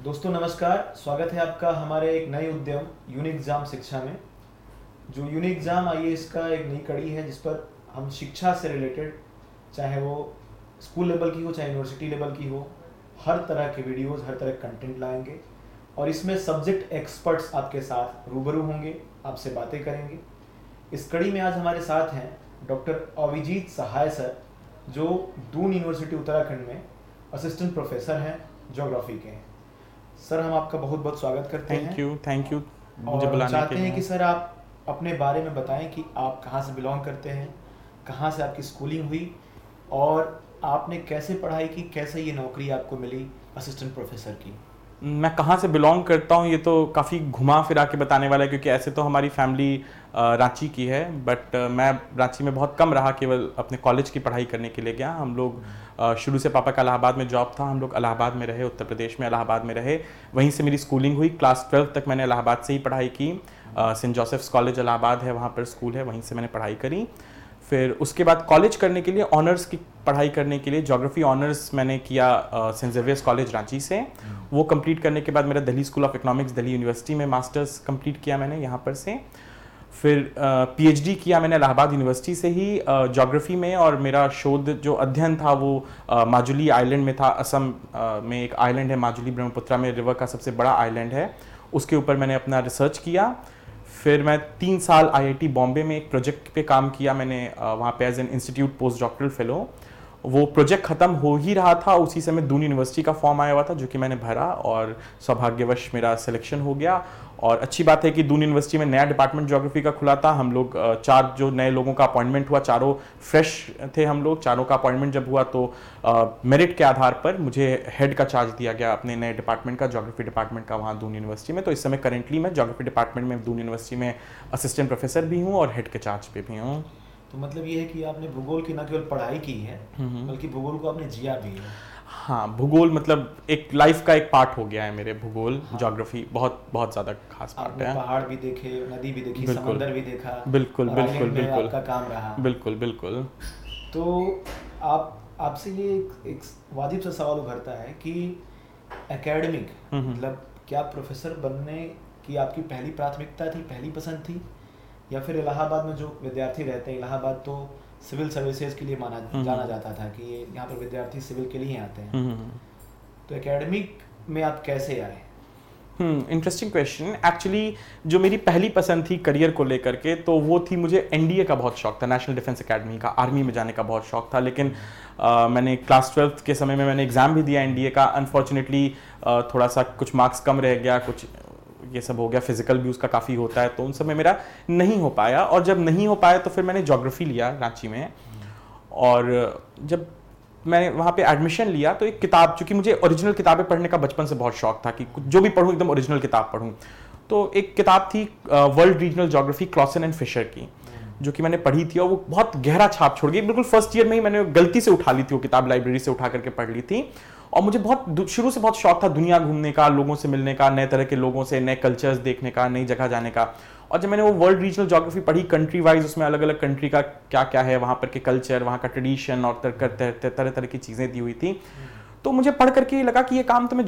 दोस्तों नमस्कार। स्वागत है आपका हमारे एक नए उद्यम यूनिएग्जाम शिक्षा में। जो यूनिएग्जाम आईएएस का एक नई कड़ी है जिस पर हम शिक्षा से रिलेटेड, चाहे वो स्कूल लेवल की हो चाहे यूनिवर्सिटी लेवल की हो, हर तरह के वीडियोस, हर तरह के कंटेंट लाएंगे और इसमें सब्जेक्ट एक्सपर्ट्स आपके साथ रूबरू होंगे, आपसे बातें करेंगे। इस कड़ी में आज हमारे साथ हैं डॉक्टर अभिजीत सहाय सर, जो दून यूनिवर्सिटी उत्तराखंड में असिस्टेंट प्रोफेसर हैं, ज्योग्राफी के हैं। सर हम आपका बहुत बहुत स्वागत करते हैं। थैंक यू मुझे और बुलाने चाहते के हैं लिए। कि सर आप अपने बारे में बताएं कि आप कहाँ से बिलोंग करते हैं, कहाँ से आपकी स्कूलिंग हुई और आपने कैसे पढ़ाई की, कैसे ये नौकरी आपको मिली असिस्टेंट प्रोफेसर की। मैं कहाँ से बिलोंग करता हूँ ये तो काफ़ी घुमा फिरा के बताने वाला है, क्योंकि ऐसे तो हमारी फैमिली रांची की है, बट मैं रांची में बहुत कम रहा, केवल अपने कॉलेज की पढ़ाई करने के लिए गया। हम लोग शुरू से पापा का इलाहाबाद में जॉब था, हम लोग इलाहाबाद में रहे, उत्तर प्रदेश में इलाहाबाद में रहे। वहीं से मेरी स्कूलिंग हुई। क्लास 12 तक मैंने इलाहाबाद से ही पढ़ाई की। सेंट जोसेफ्स कॉलेज इलाहाबाद है, वहाँ पर स्कूल है, वहीं से मैंने पढ़ाई करी। फिर उसके बाद कॉलेज करने के लिए, ऑनर्स की पढ़ाई करने के लिए ज्योग्राफी ऑनर्स मैंने किया सेंट जेवियर्स कॉलेज रांची से। वो कंप्लीट करने के बाद मेरा Delhi school of economics, Delhi university में मास्टर्स कंप्लीट किया मैंने यहाँ पर से। फिर पीएचडी किया मैंने इलाहाबाद यूनिवर्सिटी से ही ज्योग्राफी में, और मेरा शोध जो अध्ययन था वो माजुली आइलैंड में था। असम में एक आइलैंड है माजुली, ब्रह्मपुत्रा में रिवर का सबसे बड़ा आइलैंड है, उसके ऊपर मैंने अपना रिसर्च किया। फिर मैं 3 साल आईआईटी बॉम्बे में एक प्रोजेक्ट पे काम किया मैंने, वहाँ पे as an institute post doctoral fellow. वो प्रोजेक्ट ख़त्म हो ही रहा था, उसी समय दून यूनिवर्सिटी का फॉर्म आया हुआ था, जो कि मैंने भरा और सौभाग्यवश मेरा सिलेक्शन हो गया। और अच्छी बात है कि दून यूनिवर्सिटी में नया डिपार्टमेंट ज्योग्राफी का खुला था। हम लोग 4 जो नए लोगों का अपॉइंटमेंट हुआ, चारों फ्रेश थे हम लोग। चारों का अपॉइंटमेंट जब हुआ तो मेरिट के आधार पर मुझे हेड का चार्ज दिया गया अपने नए डिपार्टमेंट का, ज्योग्राफी डिपार्टमेंट का, वहाँ दून यूनिवर्सिटी में। तो इस समय करेंटली मैं ज्योग्राफी डिपार्टमेंट में दून यूनिवर्सिटी में असिस्टेंट प्रोफेसर भी हूँ और हेड के चार्ज पे भी हूँ। तो मतलब ये है कि आपने भूगोल की न केवल पढ़ाई की है बल्कि भूगोल को आपने जिया भी है। हाँ, भूगोल मतलब एक लाइफ का एक पार्ट हो गया है मेरे, भूगोल। हाँ। ज्योग्राफी बहुत बहुत ज़्यादा खास पार्ट आपने है। पहाड़ भी देखे, नदी भी देखी, बिल्कुल समंदर भी देखा बिल्कुल और बिल्कुल आइलैंड में बिल्कुल आपका काम रहा। बिल्कुल बिल्कुल। तो आपसे ये एक वाजिब सा सवाल उभरता है कि एकेडमिक मतलब क्या प्रोफेसर बनने की आपकी पहली प्राथमिकता थी, पहली पसंद थी, या फिर इलाहाबाद में जो विद्यार्थी रहते हैं, इलाहाबाद तो सिविल सर्विसेज के लिए जाना जाता था कि यहाँ पर विद्यार्थी सिविल के लिए आते हैं, तो एकेडमिक में आप कैसे आए? Interesting question. एक्चुअली जो मेरी पहली पसंद थी करियर को लेकर के, तो वो थी, मुझे एनडीए का बहुत शौक था, नेशनल डिफेंस एकेडमी का, आर्मी में जाने का बहुत शौक था। लेकिन मैंने क्लास 12 के समय में मैंने एग्ज़ाम भी दिया एनडीए का। अनफॉर्चुनेटली थोड़ा सा कुछ मार्क्स कम रह गया, कुछ ये सब हो गया, फिजिकल भी उसका काफ़ी होता है, तो उन सब में मेरा नहीं हो पाया। और जब नहीं हो पाया तो फिर मैंने ज्योग्राफी लिया रांची में। और जब मैंने वहाँ पे एडमिशन लिया तो एक किताब, चूँकि मुझे ओरिजिनल किताबें पढ़ने का बचपन से बहुत शौक था कि जो भी पढूं एकदम ओरिजिनल किताब पढूं, तो एक किताब थी world regional geography, Clawson and Fisher की, जो कि मैंने पढ़ी थी और वो बहुत गहरा छाप छोड़ गई। बिल्कुल फर्स्ट ईयर में ही मैंने गलती से उठा ली थी वो किताब, लाइब्रेरी से उठा करके पढ़ ली थी। और मुझे बहुत शुरू से बहुत शौक था दुनिया घूमने का, लोगों से मिलने का, नए तरह के लोगों से, नए कल्चर्स देखने का, नई जगह जाने का। और जब मैंने वो वर्ल्ड रीजनल ज्योग्राफी पढ़ी कंट्री वाइज, उसमें अलग अलग कंट्री का क्या क्या है, वहाँ पर के कल्चर, वहाँ का ट्रेडिशन और तरह तरह की चीज़ें दी हुई थी, तो मुझे पढ़ करके लगा कि ये काम तो मैं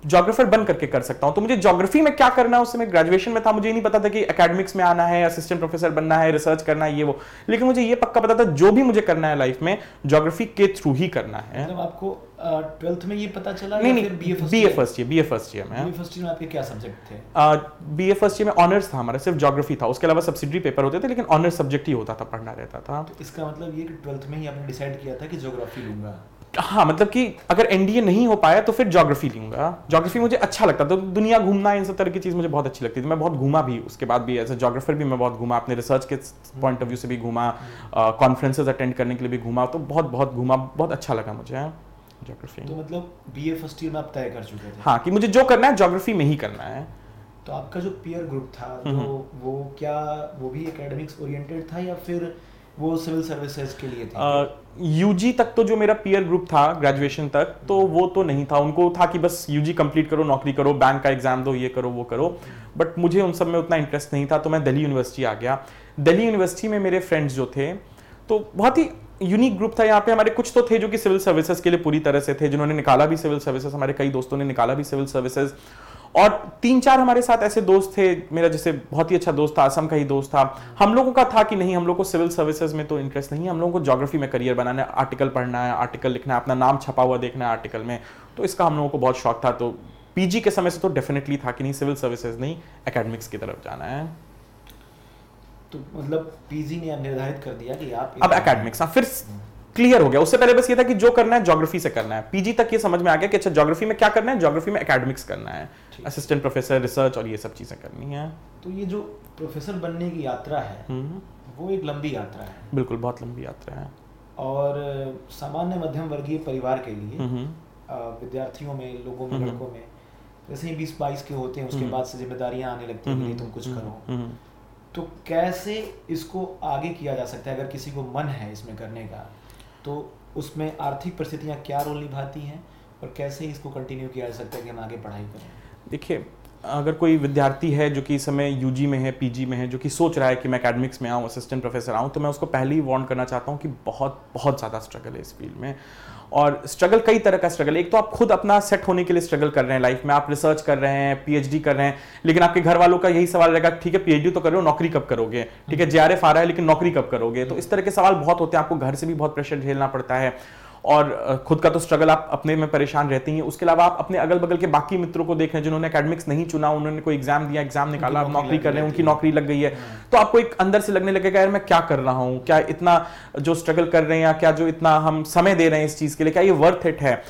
ज्योग्राफर बन करके कर सकता हूं। तो मुझे ज्योग्राफी में क्या करना है, उस समय ग्रेजुएशन में था, मुझे ये नहीं पता था कि एकेडमिक्स में आना है, असिस्टेंट प्रोफेसर बनना है, रिसर्च करना है, ये वो। लेकिन मुझे ये पक्का पता था जो भी मुझे करना है लाइफ में, ज्योग्राफी के थ्रू ही करना है। मतलब आपको 12th में ये पता चला? नहीं, बीए फर्स्ट ईयर में। बीए फर्स्ट ईयर में आपके क्या सब्जेक्ट थे? बीए फर्स्ट ईयर में ऑनर्स था हमारा, सिर्फ ज्योग्राफी था, उसके अलावा सब्सिडरी पेपर होते थे, लेकिन ऑनर्स सब्जेक्ट ही होता था, पढ़ना रहता था। तो इसका मतलब ये कि 12th में ही आपने डिसाइड किया था कि ज्योग्राफी लूंगा? हाँ, मतलब कि अगर एनडीए नहीं हो पाया तो फिर ज्योग्राफी लूंगा। ज्योग्राफी मुझे अच्छा लगता था, दुनिया घूमना, इन सब तरह की चीज़ मुझे बहुत अच्छी लगती थी। मैं बहुत घूमा भी, उसके बाद भी एज ए ज्योग्राफर भी मैं बहुत घूमा, अपने रिसर्च के पॉइंट ऑफ व्यू से भी घूमा, कॉन्फ्रेंसेज अटेंड करने के लिए भी घूमा, तो बहुत घूमा, बहुत अच्छा लगा मुझे ज्योग्राफी। तो मतलब बीए फर्स्ट ईयर में आप तय कर चुके थे? हाँ, कि मुझे जो करना है ज्योग्राफी में ही करना है। तो आपका जो पीयर ग्रुप था, तो वो क्या, वो भी एकेडमिक्स ओरिएंटेड था या फिर वो सिविल सर्विसेज के लिए थे? यूजी तक तो जो मेरा पीयर ग्रुप था ग्रेजुएशन तक, तो वो तो नहीं था। उनको था कि बस यूजी कंप्लीट करो, नौकरी करो, बैंक का एग्जाम दो, ये करो वो करो। बट मुझे उन सब में उतना इंटरेस्ट नहीं था, तो मैं दिल्ली यूनिवर्सिटी आ गया। दिल्ली यूनिवर्सिटी में मेरे फ्रेंड्स जो थे, तो बहुत ही यूनिक ग्रुप था। यहाँ पे हमारे कुछ तो थे जो कि सिविल सर्विसेज के लिए पूरी तरह से थे, जिन्होंने निकाला भी सिविल सर्विसेज, हमारे कई दोस्तों ने निकाला भी सिविल सर्विसेज, और 3-4 हमारे साथ ऐसे दोस्त थे। मेरा जैसे बहुत ही अच्छा दोस्त था, असम का ही दोस्त था। हम लोगों का था कि नहीं, हम लोग को सिविल सर्विसेज में तो इंटरेस्ट नहीं है, हम लोगों को ज्योग्राफी में करियर बनाना है, आर्टिकल पढ़ना है, आर्टिकल लिखना है, अपना नाम छपा हुआ देखना है आर्टिकल में, तो इसका हम लोगों को बहुत शौक था। तो पीजी के समय से तो डेफिनेटली था कि नहीं, सिविल सर्विसेज नहीं, एकेडमिक्स की तरफ जाना है। तो मतलब पीजी ने अब निर्धारित कर दिया कि आप अब एकेडमिक्स, फिर क्लियर हो गया। उससे पहले बस ये था कि जो करना है ज्योग्राफी से करना है। पीजी तक ये समझ में आ गया कि अच्छा ज्योग्राफी में क्या करना है, ज्योग्राफी में एकेडमिक्स करना है, असिस्टेंट प्रोफेसर, रिसर्च और ये सब चीजें करनी है। तो ये जो प्रोफेसर बनने की यात्रा है वो एक लंबी यात्रा है। बिल्कुल, बहुत लंबी यात्रा है। और सामान्य मध्यम वर्गीय परिवार के लिए विद्यार्थियों में, लोगों में, लड़कों में जैसे ही 20-22 के होते हैं, उसके बाद से जिम्मेदारियां आने लगती हैं कि तुम कुछ करो। तो कैसे इसको आगे किया जा सकता है? अगर किसी को मन है इसमें करने का, तो उसमें आर्थिक परिस्थितियां क्या रोल निभाती हैं और कैसे इसको कंटिन्यू किया जा सकता है कि हम आगे पढ़ाई करें? देखिए, अगर कोई विद्यार्थी है जो कि इस समय यूजी में है, पीजी में है, जो कि सोच रहा है कि मैं एकेडमिक्स में आऊँ, असिस्टेंट प्रोफेसर आऊँ, तो मैं उसको पहले ही वार्न करना चाहता हूँ कि बहुत बहुत ज़्यादा स्ट्रगल है इस फील्ड में। और स्ट्रगल कई तरह का स्ट्रगल है। एक तो आप खुद अपना सेट होने के लिए स्ट्रगल कर रहे हैं लाइफ में, आप रिसर्च कर रहे हैं, पीएचडी कर रहे हैं, लेकिन आपके घर वालों का यही सवाल रहेगा, ठीक है पीएचडी तो कर रहे हो, नौकरी कब करोगे? ठीक है, जेआरएफ आ रहा है लेकिन नौकरी कब करोगे? तो इस तरह के सवाल बहुत होते हैं। आपको घर से भी बहुत प्रेशर झेलना पड़ता है, और खुद का तो स्ट्रगल आप अपने में परेशान रहते हैं। उसके अलावा आप अपने अगल बगल के बाकी मित्रों को देख रहे हैं जिन्होंने एकेडमिक्स नहीं चुना, उन्होंने कोई एग्जाम दिया, एग्जाम निकाला, नौकरी कर रहे हैं, उनकी नौकरी लग गई है। तो आपको एक अंदर से लगने लगेगा, यार मैं क्या कर रहा हूँ, क्या इतना जो स्ट्रगल कर रहे हैं या क्या जो इतना हम समय दे रहे हैं इस चीज के लिए, क्या ये वर्थ इट है?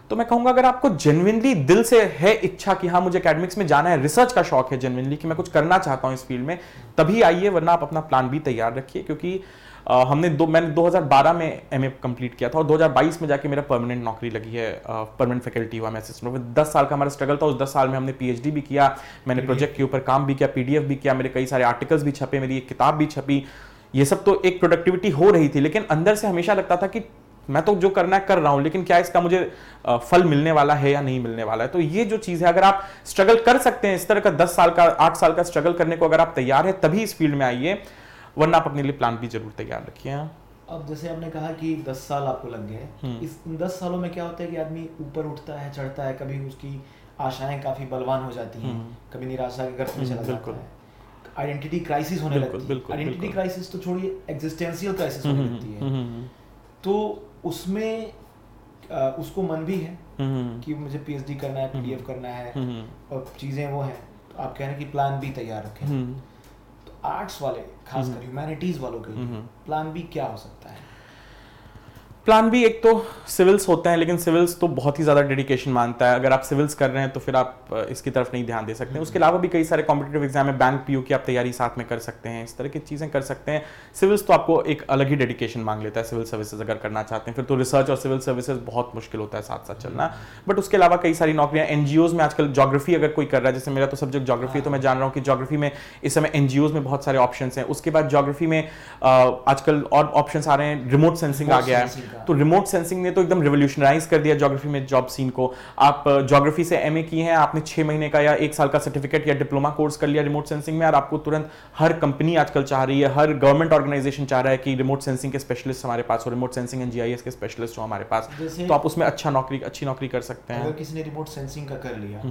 तो मैं कहूंगा अगर आपको जेन्युइनली दिल से है इच्छा कि हाँ मुझे एकेडमिक्स में जाना है, रिसर्च का शौक है जेन्युइनली कि मैं कुछ करना चाहता हूँ इस फील्ड में, तभी आइए, वरना आप अपना प्लान भी तैयार रखिए। क्योंकि मैंने 2012 में एमए कंप्लीट किया था और 2022 में जाके मेरा परमानेंट नौकरी लगी है, परमानेंट फैकल्टी हुआ मैं असिस्टेंट। 10 साल का हमारा स्ट्रगल था। उस 10 साल में हमने पीएचडी भी किया, मैंने प्रोजेक्ट के ऊपर काम भी किया, पीडीएफ भी किया, मेरे कई सारे आर्टिकल्स भी छपे, मेरी एक किताब भी छपी। ये सब तो एक प्रोडक्टिविटी हो रही थी, लेकिन अंदर से हमेशा लगता था कि मैं तो जो करना है कर रहा हूं, लेकिन क्या इसका मुझे फल मिलने वाला है या नहीं मिलने वाला है? तो ये जो चीज है, अगर आप स्ट्रगल कर सकते हैं इस तरह का 10 साल का, 8 साल का स्ट्रगल करने को अगर आप तैयार है, तभी इस फील्ड में आइए, वरना आप अपने लिए प्लान भी जरूर तैयार रखिए। अब जैसे आपने कहा कि 10 साल आपको लग गए, इस 10 सालों में क्या होता है कि आदमी ऊपर उठता है, चढ़ता है, कभी उसकी आशाएं काफी बलवान हो जाती हैं, कभी निराशा के गर्त में चला जाता है, आइडेंटिटी क्राइसिस होने लगती है। आइडेंटिटी क्राइसिस तो छोड़िए, एग्जिस्टेंशियल क्राइसिस होने लगती है। तो उसमें उसको मन भी है कि मुझे पीएचडी करना है, पीडीएफ करना है, और चीजें वो हैं, तो आप कह रहे हैं कि प्लान बी तैयार रखें। तो आर्ट्स वाले, खासकर ह्यूमैनिटीज वालों के लिए प्लान बी क्या हो सकता है? प्लान बी एक तो सिविल्स होते हैं, लेकिन सिविल्स तो बहुत ही ज़्यादा डेडिकेशन मांगता है। अगर आप सिविल्स कर रहे हैं तो फिर आप इसकी तरफ नहीं ध्यान दे सकते हैं। उसके अलावा भी कई सारे कॉम्पिटिटिव एग्जाम है, बैंक पीओ की आप तैयारी साथ में कर सकते हैं, इस तरह की चीज़ें कर सकते हैं। सिविल्स तो आपको एक अलग ही डेडिकेशन मांग लेता है। सिविल सर्विसेज अगर करना चाहते हैं फिर तो रिसर्च और सिविल सर्विसेज बहुत मुश्किल होता है साथ साथ चलना। बट उसके अलावा कई सारी नौकरियाँ एनजीओज में आजकल, ज्योग्राफी अगर कोई कर रहा है, जैसे मेरा तो सब्जेक्ट ज्योग्राफी है, तो मैं जान रहा हूँ कि ज्योग्राफी में इस समय एनजीओज में बहुत सारे ऑप्शन हैं। उसके बाद ज्योग्राफी में आजकल और ऑप्शन आ रहे हैं, रिमोट सेंसिंग आ गया है। तो रिमोट सेंसिंग ने तो एकदम रिवोल्यूशनाइज कर दिया ज्योग्राफी में जॉब सीन को। आप ज्योग्राफी से एमए किए हैं, आपने 6 महीने का या 1 साल का सर्टिफिकेट या डिप्लोमा कोर्स कर लिया रिमोट सेंसिंग में, और आपको तुरंत हर कंपनी आजकल चाह रही है, हर गवर्नमेंट ऑर्गेनाइजेशन चाह रहा है कि रिमोट सेंसिंग के स्पेशलिस्ट हमारे पास हो, रिमोट सेंसिंग एंड जीआईएस के स्पेशलिस्ट हो हमारे पास, तो आप उसमें अच्छी नौकरी कर सकते हैं। अगर किसी ने रिमोट सेंसिंग का कर लिया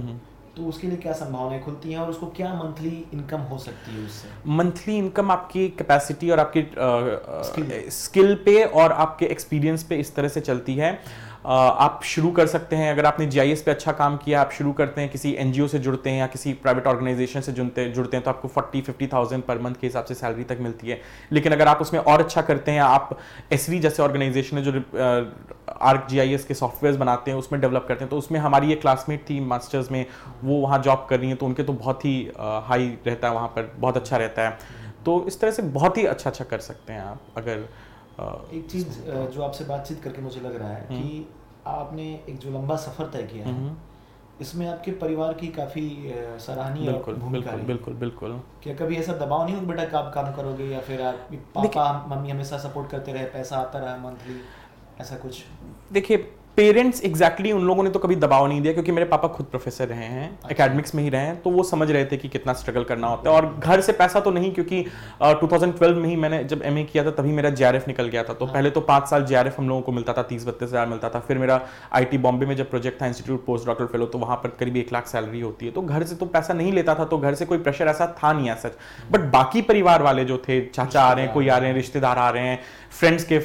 तो उसके लिए क्या संभावनाएं खुलती हैं और उसको क्या मंथली इनकम हो सकती है उससे? मंथली इनकम आपकी कैपेसिटी और आपकी स्किल पे और आपके एक्सपीरियंस पे इस तरह से चलती है। आप शुरू कर सकते हैं, अगर आपने जीआईएस पे अच्छा काम किया, आप शुरू करते हैं, किसी एनजीओ से जुड़ते हैं या किसी प्राइवेट ऑर्गेनाइजेशन से जुड़ते हैं, तो आपको 40-50,000 पर मंथ के हिसाब से सैलरी तक मिलती है। लेकिन अगर आप उसमें और अच्छा करते हैं, आप एसवी जैसे ऑर्गेनाइजेशन है जो आर्क जीआईएस के सॉफ्टवेयर बनाते हैं, उसमें डेवलप करते हैं, तो उसमें हमारी एक क्लासमेट थी मास्टर्स में, वो वहाँ जॉब कर रही हैं, तो उनके तो बहुत ही हाई रहता है, वहाँ पर बहुत अच्छा रहता है। तो इस तरह से बहुत ही अच्छा कर सकते हैं आप। अगर एक चीज़ जो आपसे बातचीत करके मुझे लग रहा है कि आपने एक जो लंबा सफ़र तय किया है, इसमें आपके परिवार की काफ़ी सराहनीय भूमिका है। बिल्कुल। क्या कभी ऐसा दबाव नहीं हो कि बेटा आप काम करोगे, या फिर आप पापा मम्मी हमेशा सपोर्ट करते रहे, पैसा आता रहा मंथली, ऐसा कुछ? देखिए, पेरेंट्स एग्जैक्टली उन लोगों ने तो कभी दबाव नहीं दिया, क्योंकि मेरे पापा खुद प्रोफेसर रहे हैं, एकेडमिक्स में ही रहे हैं, तो वो समझ रहे थे कि कितना स्ट्रगल करना होता है। और घर से पैसा तो नहीं, क्योंकि 2012 में ही मैंने जब एमए किया था तभी मेरा जेआरएफ निकल गया था। तो पहले तो 5 साल जेआरएफ हम लोगों को मिलता था, 30-32 हज़ार मिलता था। फिर मेरा आईटी बॉम्बे में जब प्रोजेक्ट था इंस्टीट्यूट पोस्ट डॉक्टरल फेलो, तो वहाँ पर करीब 1 लाख सैलरी होती है। तो घर से तो पैसा नहीं लेता था, तो घर से कोई प्रेशर ऐसा था नहीं ऐसा। बट बाकी परिवार वाले जो थे, चाचा आ रहे हैं, कोई आ रहे हैं, रिश्तेदार आ रहे हैं, फ्रेंड्स के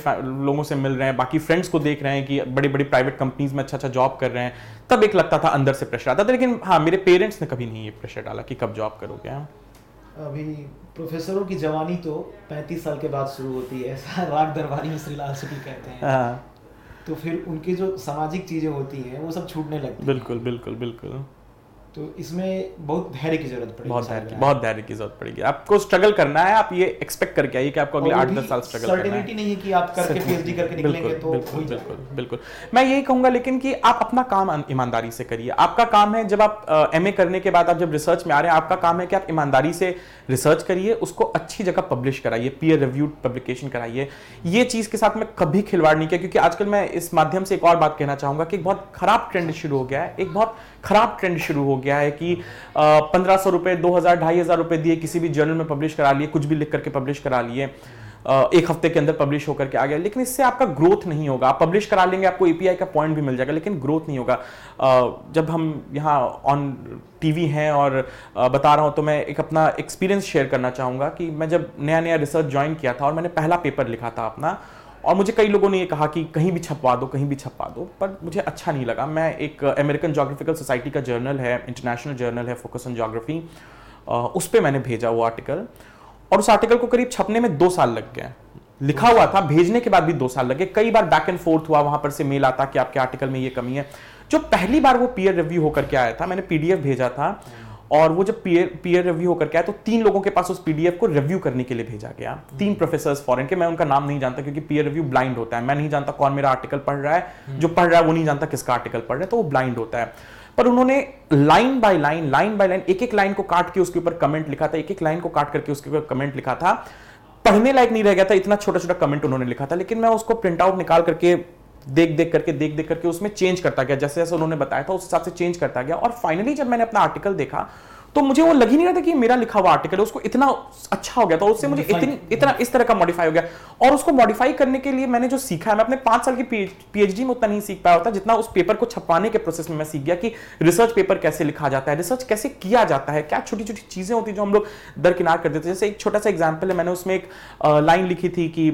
लोगों से मिल रहे हैं, बाकी फ्रेंड्स को देख रहे हैं कि बड़ी बड़ी प्राइवेट कंपनीज में अच्छा जॉब कर रहे हैं, तब एक लगता था अंदर से प्रेशर आता था। लेकिन हाँ, मेरे पेरेंट्स ने कभी नहीं ये प्रेशर डाला कि कब जॉब करोगे। अभी प्रोफेसरों की जवानी तो 35 साल के बाद शुरू होती है, ऐसा राग दरबारी में श्रीलाल शुक्ल कहते हैं। तो फिर उनकी जो सामाजिक चीजें होती हैं वो सब छूटने लगती हैं। बिल्कुल बिल्कुल बिल्कुल। तो इसमें बहुत धैर्य की जरूरत पड़ेगी, बहुत धैर्य की जरूरत पड़ेगी। आपको स्ट्रगल करना है, आप ये एक्सपेक्ट करके आइए कि आपको अगले 8-10 साल स्ट्रगल करना है। सर्टेनिटी नहीं है कि आप करके पीएचडी करके निकलेंगे तो बिल्कुल। मैं यही कहूंगा लेकिन कि आप अपना काम ईमानदारी से करिए। आपका काम है, जब आप एमए करने के बाद आप जब रिसर्च में आ रहे हैं, आपका काम है कि आप ईमानदारी से रिसर्च करिए, उसको अच्छी जगह पब्लिश कराइए, पीयर रिव्यूड पब्लिकेशन कराइए। ये चीज के साथ मैं कभी खिलवाड़ नहीं किया, क्योंकि आजकल मैं इस माध्यम से एक और बात कहना चाहूंगा कि एक बहुत खराब ट्रेंड शुरू हो गया है। एक बहुत खराब ट्रेंड शुरू हो गया है कि 1500 रुपए, 2000, 2500 रुपए दिए किसी भी जर्नल में पब्लिश करा लिए, कुछ भी लिख करके पब्लिश करा लिए, 1 हफ्ते के अंदर पब्लिश होकर के आ गया। लेकिन इससे आपका ग्रोथ नहीं होगा। आप पब्लिश करा लेंगे, आपको एपीआई का पॉइंट भी मिल जाएगा, लेकिन ग्रोथ नहीं होगा। जब हम यहाँ ऑन टीवी हैं और बता रहा हूँ, तो मैं एक अपना एक्सपीरियंस शेयर करना चाहूँगा कि मैं जब नया रिसर्च ज्वाइन किया था और मैंने पहला पेपर लिखा था अपना, और मुझे कई लोगों ने ये कहा कि कहीं भी छपवा दो, कहीं भी छपवा दो, पर मुझे अच्छा नहीं लगा। मैं एक अमेरिकन जोग्राफिकल सोसाइटी का जर्नल है, इंटरनेशनल जर्नल है, फोकस ऑन जोग्राफी, उस पर मैंने भेजा वो आर्टिकल, और उस आर्टिकल को करीब छपने में 2 साल लग गए। लिखा हुआ था, भेजने के बाद भी 2 साल लगे। कई बार बैक एंड फोर्थ हुआ, वहां पर से मेल आता कि आपके आर्टिकल में ये कमी है। जो पहली बार वो पीयर रिव्यू होकर के आया था, मैंने पीडीएफ भेजा था, और वो जब पीयर रिव्यू होकर के आया तो 3 लोगों के पास उस पीडीएफ को रिव्यू करने के लिए भेजा गया। 3 प्रोफेसर्स फॉरेन के, मैं उनका नाम नहीं जानता क्योंकि पीयर रिव्यू ब्लाइंड होता है। मैं नहीं जानता कौन मेरा आर्टिकल पढ़ रहा है, जो पढ़ रहा है वो नहीं जानता किसका आर्टिकल पढ़ रहा है, तो वो ब्लाइंड होता है। पर उन्होंने लाइन बाय लाइन एक लाइन को काट के उसके ऊपर कमेंट लिखा था, एक लाइन को काट करके उसके ऊपर कमेंट लिखा था। पढ़ने लायक नहीं रह गया था, इतना छोटा कमेंट उन्होंने लिखा था। लेकिन मैं उसको प्रिंट आउट निकाल करके देख करके उसमें चेंज करता गया, जैसे जैसे उन्होंने बताया था उस हिसाब से चेंज करता गया। और फाइनली जब मैंने अपना आर्टिकल देखा तो मुझे वो लग ही नहीं रहा था कि मेरा लिखा हुआ आर्टिकल है, उसको इतना अच्छा हो गया था, उससे मुझे इतना इस तरह का मॉडिफाई हो गया। और उसको मॉडिफाई करने के लिए मैंने जो सीखा है, मैं अपने 5 साल की पीएचडी में उतना नहीं सीख पाया होता जितना उस पेपर को छपवाने के प्रोसेस में मैं सीख गया कि रिसर्च पेपर कैसे लिखा जाता है, रिसर्च कैसे किया जाता है, क्या छोटी छोटी चीजें होती है जो हम लोग दरकिनार कर देते हैं। जैसे एक छोटा सा एग्जाम्पल है, मैंने उसमें एक लाइन लिखी थी कि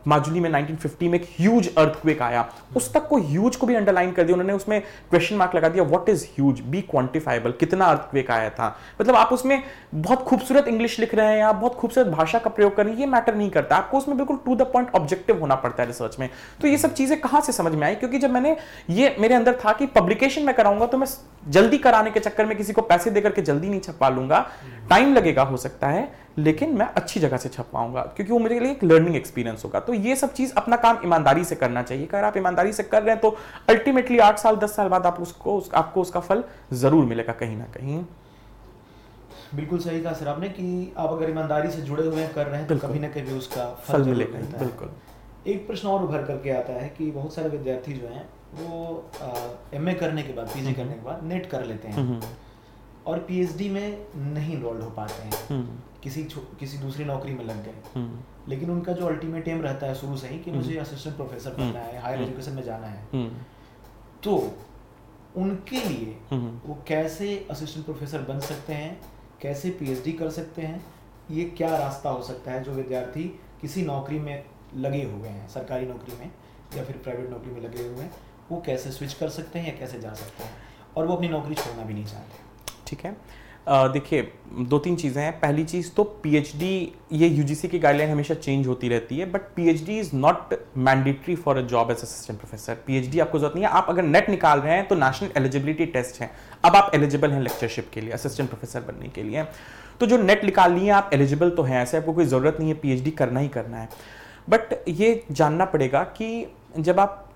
माजुली में 1950 में एक ह्यूज अर्थक्वेक आया, उस तक को ह्यूज को भी अंडरलाइन कर दिया उन्होंने, उसमें क्वेश्चन मार्क लगा दिया, what is huge, be quantifiable, कितना अर्थक्वेक आया था। मतलब आप उसमें बहुत खूबसूरत इंग्लिश लिख रहे हैं या बहुत खूबसूरत भाषा का प्रयोग कर रहे हैं, ये मैटर नहीं करता, आपको उसमें बिल्कुल टू द पॉइंट ऑब्जेक्टिव होना पड़ता है रिसर्च में। तो ये सब चीजें कहां से समझ में आई, क्योंकि जब मैंने ये मेरे अंदर था कि पब्लिकेशन में कराऊंगा तो मैं जल्दी कराने के चक्कर में किसी को पैसे देकर के जल्दी नहीं छपवा लूंगा, टाइम लगेगा हो सकता है, लेकिन मैं अच्छी जगह से छपवाऊंगा क्योंकि वो मेरे लिए एक लर्निंग एक्सपीरियंस होगा। तो ये सब चीज अपना काम ईमानदारी से करना चाहिए। अगर आप ईमानदारी से कर रहे हैं तो अल्टीमेटली 8 साल 10 साल बाद आपको उसका फल जरूर मिलेगा कहीं ना कहीं। बिल्कुल सही कहा सर आपने कि आप अगर ईमानदारी से जुड़े हुए कर रहे हैं तो कभी ना कभी उसका फल मिलेगा। बिल्कुल। एक प्रश्न और उभर करके आता है कि बहुत सारे विद्यार्थी जो हैं वो एमए करने के बाद, पीजी करने के बाद नेट कर लेते हैं और पीएचडी में नहीं इनरोल्ड हो पाते हैं, किसी दूसरी नौकरी में लग गए, लेकिन उनका जो अल्टीमेट एम रहता है शुरू से ही कि मुझे असिस्टेंट प्रोफेसर बनना है, हायर एजुकेशन में जाना है, तो उनके लिए वो कैसे असिस्टेंट प्रोफेसर बन सकते हैं, कैसे पीएचडी कर सकते हैं, ये क्या रास्ता हो सकता है जो विद्यार्थी किसी नौकरी में लगे हुए हैं, सरकारी नौकरी में या फिर प्राइवेट नौकरी में लगे हुए हैं, वो कैसे स्विच कर सकते हैं या कैसे जा सकते हैं और वो अपनी नौकरी छोड़ना भी नहीं चाहते। ठीक है, देखिए 2-3 चीज़ें हैं। पहली चीज़ तो पीएचडी, ये यूजीसी की गाइडलाइन हमेशा चेंज होती रहती है, but PhD is not mandatory for a job as assistant professor. PhD आपको जरूरत नहीं है। आप अगर नेट निकाल रहे हैं तो नेशनल एलिजिबिलिटी टेस्ट है, अब आप एलिजिबल हैं लेक्चरशिप के लिए, असिस्टेंट प्रोफेसर बनने के लिए। तो जो नेट निकाल लिए आप एलिजिबल तो हैं, ऐसे आपको कोई ज़रूरत नहीं है पीएचडी करना ही करना है। बट ये जानना पड़ेगा कि जब आप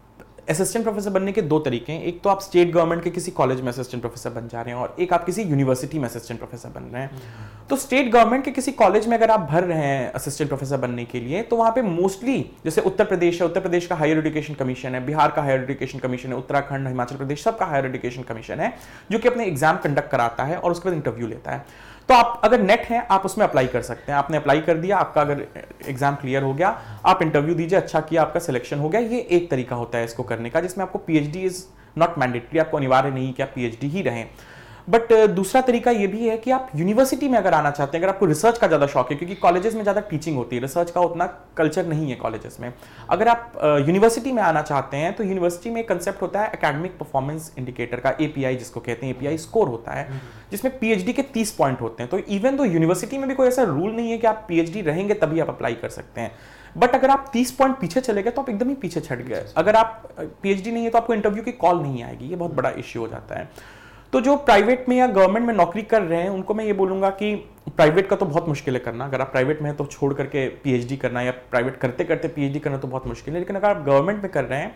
असिस्टेंट प्रोफेसर बनने के दो तरीके हैं। एक तो आप स्टेट गवर्नमेंट के किसी कॉलेज में असिस्टेंट प्रोफेसर बन जा रहे हैं और एक आप किसी यूनिवर्सिटी में असिस्टेंट प्रोफेसर बन रहे हैं। तो स्टेट गवर्नमेंट के किसी कॉलेज में अगर आप भर रहे हैं असिस्टेंट प्रोफेसर बनने के लिए, तो वहां पे मोस्टली जैसे उत्तर प्रदेश है, उत्तर प्रदेश का हायर एजुकेशन कमीशन है, बिहार का हायर एजुकेशन कमीशन है, उत्तराखंड, हिमाचल प्रदेश, सबका हायर एजुकेशन कमीशन है जो कि अपने एग्जाम कंडक्ट कराता है और उसके बाद इंटरव्यू लेता है। तो आप अगर नेट हैं आप उसमें अप्लाई कर सकते हैं। आपने अप्लाई कर दिया, आपका अगर एग्जाम क्लियर हो गया, आप इंटरव्यू दीजिए, अच्छा किया, आपका सिलेक्शन हो गया। ये एक तरीका होता है इसको करने का, जिसमें आपको पीएचडी इज नॉट मैंडेटरी, आपको अनिवार्य नहीं कि आप पीएचडी ही रहें। बट दूसरा तरीका ये भी है कि आप यूनिवर्सिटी में अगर आना चाहते हैं, अगर आपको रिसर्च का ज़्यादा शौक है, क्योंकि कॉलेजेस में ज़्यादा टीचिंग होती है, रिसर्च का उतना कल्चर नहीं है कॉलेजेस में। अगर आप यूनिवर्सिटी में आना चाहते हैं तो यूनिवर्सिटी में एक कंसेप्ट होता है एकेडमिक परफॉर्मेंस इंडिकेटर का, एपीआई जिसको कहते हैं, एपीआई स्कोर होता है, जिसमें पीएचडी के 30 पॉइंट होते हैं। तो इवन तो यूनिवर्सिटी में भी कोई ऐसा रूल नहीं है कि आप पीएचडी रहेंगे तभी आप अप्लाई कर सकते हैं। बट अगर आप 30 पॉइंट पीछे चले गए तो आप एकदम ही पीछे छट गए। अगर आप पीएचडी नहीं है तो आपको इंटरव्यू की कॉल नहीं आएगी, ये बहुत बड़ा इश्यू हो जाता है। तो जो प्राइवेट में या गवर्नमेंट में नौकरी कर रहे हैं उनको मैं ये बोलूंगा कि प्राइवेट का तो बहुत मुश्किल है करना। अगर आप प्राइवेट में हैं तो छोड़ करके पीएचडी करना, या प्राइवेट करते करते पीएचडी करना तो बहुत मुश्किल है। लेकिन अगर आप गवर्नमेंट में कर रहे हैं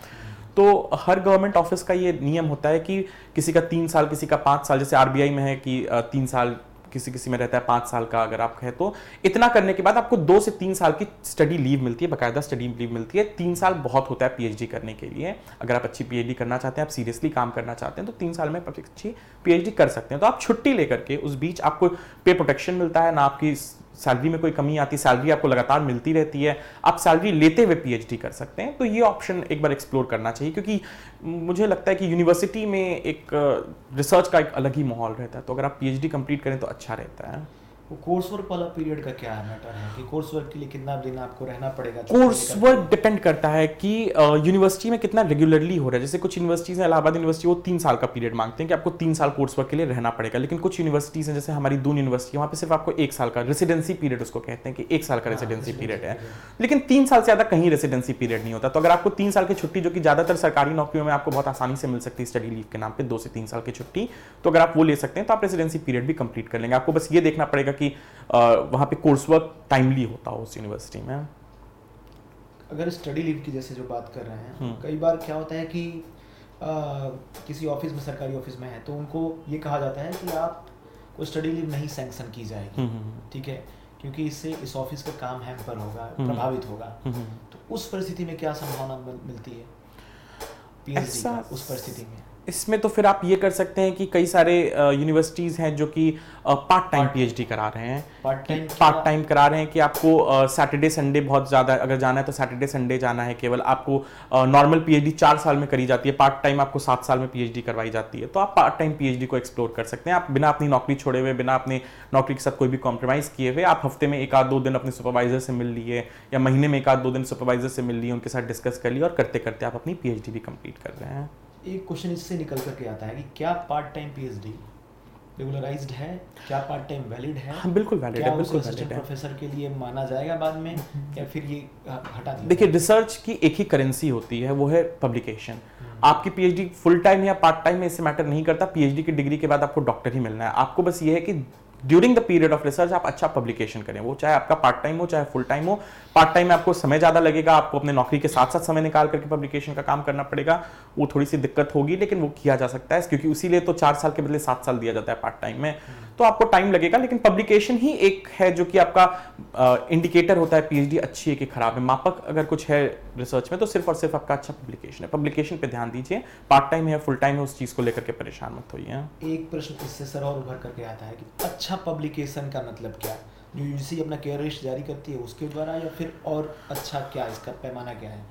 तो हर गवर्नमेंट ऑफिस का ये नियम होता है कि किसी का 3 साल, किसी का 5 साल, जैसे आरबीआई में है कि 3 साल, किसी किसी में रहता है 5 साल का। अगर आप है तो इतना करने के बाद आपको 2 से 3 साल की स्टडी लीव मिलती है, बाकायदा स्टडी लीव मिलती है। 3 साल बहुत होता है पीएचडी करने के लिए। अगर आप अच्छी पीएचडी करना चाहते हैं, आप सीरियसली काम करना चाहते हैं, तो 3 साल में आप अच्छी पीएचडी कर सकते हैं। तो आप छुट्टी लेकर के उस बीच आपको पे प्रोटेक्शन मिलता है, ना आपकी सैलरी में कोई कमी आती, सैलरी आपको लगातार मिलती रहती है, आप सैलरी लेते हुए पीएचडी कर सकते हैं। तो ये ऑप्शन एक बार एक्सप्लोर करना चाहिए, क्योंकि मुझे लगता है कि यूनिवर्सिटी में एक रिसर्च का एक अलग ही माहौल रहता है। तो अगर आप पीएचडी कंप्लीट करें तो अच्छा रहता है। वो कोर्स वर्क वाला पीरियड का क्या मैटर है कि कोर्स वर्क के लिए कितना दिन आपको रहना पड़ेगा? कोर्स वर्क डिपेंड करता है कि यूनिवर्सिटी में कितना रेगुलरली हो रहा है। जैसे कुछ यूनिवर्सिटीज़ हैं, इलाहाबाद यूनिवर्सिटी, वो 3 साल का पीरियड मांगते हैं कि आपको 3 साल कोर्स वर्क के लिए रहना पड़ेगा। लेकिन कुछ यूनिवर्सिटीज़ हैं, जैसे हमारी दून यूनिवर्सिटी, वहाँ पे सिर्फ आपको 1 साल का रेसिडेंसी पीरियड, उसको कहते हैं कि 1 साल का रेसिडेंसी पीरियड है। लेकिन 3 साल से ज़्यादा कहीं रेसिडेंसी पीरियड नहीं होता। तो अगर आपको 3 साल की छुट्टी, जो कि ज़्यादातर सरकारी नौकरियों में आपको बहुत आसानी से मिल सकती है स्टडी लीव के नाम पर, 2 से 3 साल की छुट्टी, तो अगर आप वो ले सकते हैं तो आप रेसिडेंसी पीरियड भी कंप्लीट कर लेंगे। आपको बस ये देखना पड़ेगा कि वहाँ पे कोर्स वर्क टाइमली होता हो उस यूनिवर्सिटी में। अगर स्टडी लीव की जैसे जो बात कर रहे हैं, कई बार क्या होता है कि किसी ऑफिस में, सरकारी ऑफिस में है, तो उनको ये कहा जाता है कि आप को स्टडी लीव नहीं सैंक्शन की जाएगी, ठीक है, क्योंकि इससे इस ऑफिस का काम हैम्पर होगा, प्रभावित होगा। तो उस परिस्थिति में क्या संभावना मिलती है पीएचडी का उस परिस्थिति में? इसमें तो फिर आप ये कर सकते हैं कि कई सारे यूनिवर्सिटीज़ हैं जो कि पार्ट टाइम पीएचडी करा रहे हैं। पार्ट टाइम करा रहे हैं कि आपको सैटरडे संडे बहुत ज़्यादा अगर जाना है तो सैटरडे संडे जाना है केवल। आपको नॉर्मल पीएचडी 4 साल में करी जाती है, पार्ट टाइम आपको 7 साल में पीएचडी करवाई जाती है। तो आप पार्ट टाइम पीएचडी को एक्सप्लोर कर सकते हैं। आप बिना अपनी नौकरी छोड़े हुए, बिना अपने नौकरी के साथ कोई भी कॉम्प्रोमाइज़ किए हुए, आप हफ्ते में 1-2 दिन अपने सुपरवाइजर से मिल लिए, या महीने में 1-2 दिन सुपरवाइजर से मिल लिए, उनके साथ डिस्कस कर लिया, और करते करते आप अपनी पीएचडी भी कंप्लीट कर रहे हैं। एक क्वेश्चन इससे निकल करके आता है कि क्या पार्ट टाइम पीएचडी रेगुलराइज्ड है? क्या पार्ट टाइम वैलिड है? हाँ, बिल्कुल वैलिड है, बिल्कुल वैलिड है। प्रोफेसर के लिए माना जाएगा बाद में, या फिर ये हटा दिया? देखिए, रिसर्च की एक ही करेंसी होती है, वो है पब्लिकेशन। आपकी पीएचडी फुल टाइम या पार्ट टाइम में इससे मैटर नहीं करता। पीएचडी की डिग्री के बाद आपको डॉक्टर ही मिलना है। आपको बस ये है कि during the period of research आप अच्छा पब्लिकेशन करें, वो चाहे आपका पार्ट टाइम हो चाहे फुल टाइम हो। पार्ट टाइम में आपको समय ज़्यादा लगेगा, आपको अपने नौकरी के साथ साथ समय निकाल करके पब्लिकेशन का काम करना पड़ेगा, वो थोड़ी सी दिक्कत होगी, लेकिन वो किया जा सकता है, क्योंकि उसीलिए तो 4 साल के बदले 7 साल दिया जाता है पार्ट टाइम में। तो आपको टाइम लगेगा, लेकिन पब्लिकेशन ही एक है जो कि आपका इंडिकेटर होता है पीएचडी अच्छी है कि खराब है। मापक अगर कुछ है रिसर्च में तो सिर्फ और सिर्फ आपका अच्छा पब्लिकेशन है। पब्लिकेशन पे ध्यान दीजिए, पार्ट टाइम है या फुल टाइम है, उस चीज़ को लेकर के परेशान मत होइए। एक प्रश्न इससे सर और उभर करके आता है कि अच्छा पब्लिकेशन का मतलब क्या? जो यूजीसी अपना केयर लिस्ट जारी करती है उसके द्वारा, या फिर और अच्छा क्या, इसका पैमाना क्या है?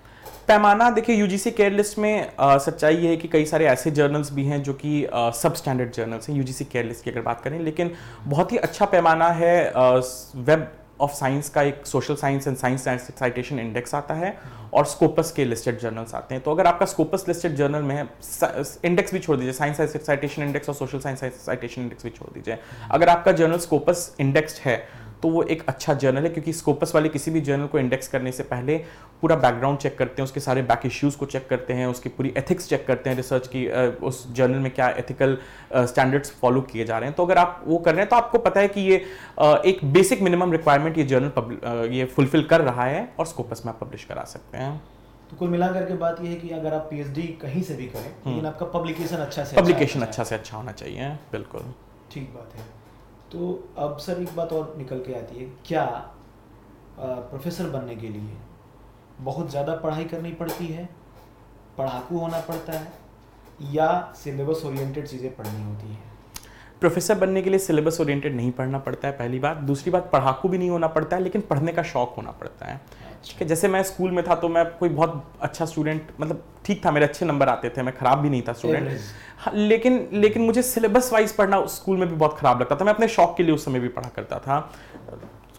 पैमाना देखिए, यूजीसी केयर लिस्ट में सच्चाई ये है कि कई सारे ऐसे जर्नल्स भी हैं जो कि सब स्टैंडर्ड जर्नल्स हैं यूजीसी केयर लिस्ट की अगर बात करें, लेकिन बहुत ही अच्छा पैमाना है वेब ऑफ साइंस का। एक social science and science citation index आता है, और स्कोपस के लिस्टेड जर्नल्स आते हैं। तो अगर आपका स्कोपस लिस्टेड जर्नल में है, इंडेक्स भी छोड़ दीजिए, साइंस साइटेशन इंडेक्स और सोशल साइंस साइटेशन इंडेक्स भी छोड़ दीजिए, अगर आपका जर्नल स्कोपस इंडेक्स्ड है तो वो एक अच्छा जर्नल है, क्योंकि स्कोपस वाले किसी भी जर्नल को इंडेक्स करने से पहले पूरा बैकग्राउंड चेक करते हैं, उसके सारे बैक इश्यूज़ को चेक करते हैं, उसकी पूरी एथिक्स चेक करते हैं, रिसर्च की उस जर्नल में क्या एथिकल स्टैंडर्ड्स फॉलो किए जा रहे हैं। तो अगर आप वो कर रहे हैं तो आपको पता है कि ये एक बेसिक मिनिमम रिक्वायरमेंट ये जर्नल ये फुलफिल कर रहा है, और स्कोपस में आप पब्लिश करा सकते हैं। तो कुल मिलाकर के बात यह है कि अगर आप पीएचडी कहीं से भी करें लेकिन आपका पब्लिकेशन अच्छा से पब्लिकेशन अच्छा से अच्छा होना चाहिए, बिल्कुल ठीक बात है। तो अब सर एक बात और निकल के आती है, क्या प्रोफेसर बनने के लिए बहुत ज़्यादा पढ़ाई करनी पड़ती है, पढ़ाकू होना पड़ता है, या सिलेबस ओरिएंटेड चीज़ें पढ़नी होती हैं? प्रोफेसर बनने के लिए सिलेबस ओरिएंटेड नहीं पढ़ना पड़ता है, पहली बात। दूसरी बात, पढ़ाकू भी नहीं होना पड़ता है, लेकिन पढ़ने का शौक होना पड़ता है। ठीक है, जैसे मैं स्कूल में था तो मैं कोई बहुत अच्छा स्टूडेंट, मतलब ठीक था, मेरे अच्छे नंबर आते थे, मैं खराब भी नहीं था स्टूडेंट। हाँ, लेकिन मुझे सिलेबस वाइज पढ़ना स्कूल में भी बहुत खराब लगता था। मैं अपने शौक के लिए उस समय भी पढ़ा करता था।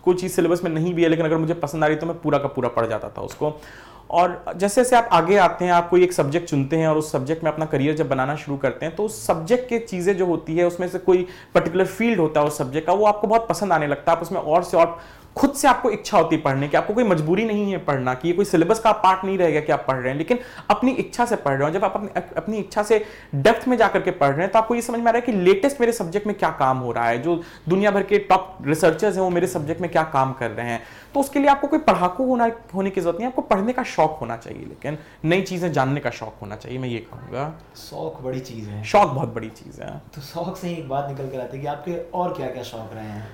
कोई चीज़ सिलेबस में नहीं भी है लेकिन अगर मुझे पसंद आ रही तो मैं पूरा का पूरा पढ़ जाता था उसको। और जैसे जैसे आप आगे आते हैं, आप कोई एक सब्जेक्ट चुनते हैं और उस सब्जेक्ट में अपना करियर जब बनाना शुरू करते हैं तो उस सब्जेक्ट के चीज़ें जो होती है उसमें से कोई पर्टिकुलर फील्ड होता है उस सब्जेक्ट का, वो आपको बहुत पसंद आने लगता है। आप उसमें और से और खुद से आपको इच्छा होती है पढ़ने की, आपको कोई मजबूरी नहीं है पढ़ना कि ये कोई सिलेबस का पार्ट नहीं रहेगा कि आप पढ़ रहे हैं, लेकिन अपनी इच्छा से पढ़ रहे हो। जब आप अपनी इच्छा से डेप्थ में जाकर के पढ़ रहे हैं तो आपको ये समझ में आ रहा है कि लेटेस्ट मेरे सब्जेक्ट में क्या काम हो रहा है, जो दुनिया भर के टॉप रिसर्चर्स हैं वो मेरे सब्जेक्ट में क्या काम कर रहे हैं। तो उसके लिए आपको कोई पढ़ाकू होने की जरूरत नहीं है, आपको पढ़ने का शौक होना चाहिए, लेकिन नई चीजें जानने का शौक होना चाहिए, मैं ये कहूँगा। शौक बड़ी चीज़ है, शौक बहुत बड़ी चीज़ है। तो शौक से ही एक बात निकल कर आती है कि आपके और क्या क्या शौक रहे हैं?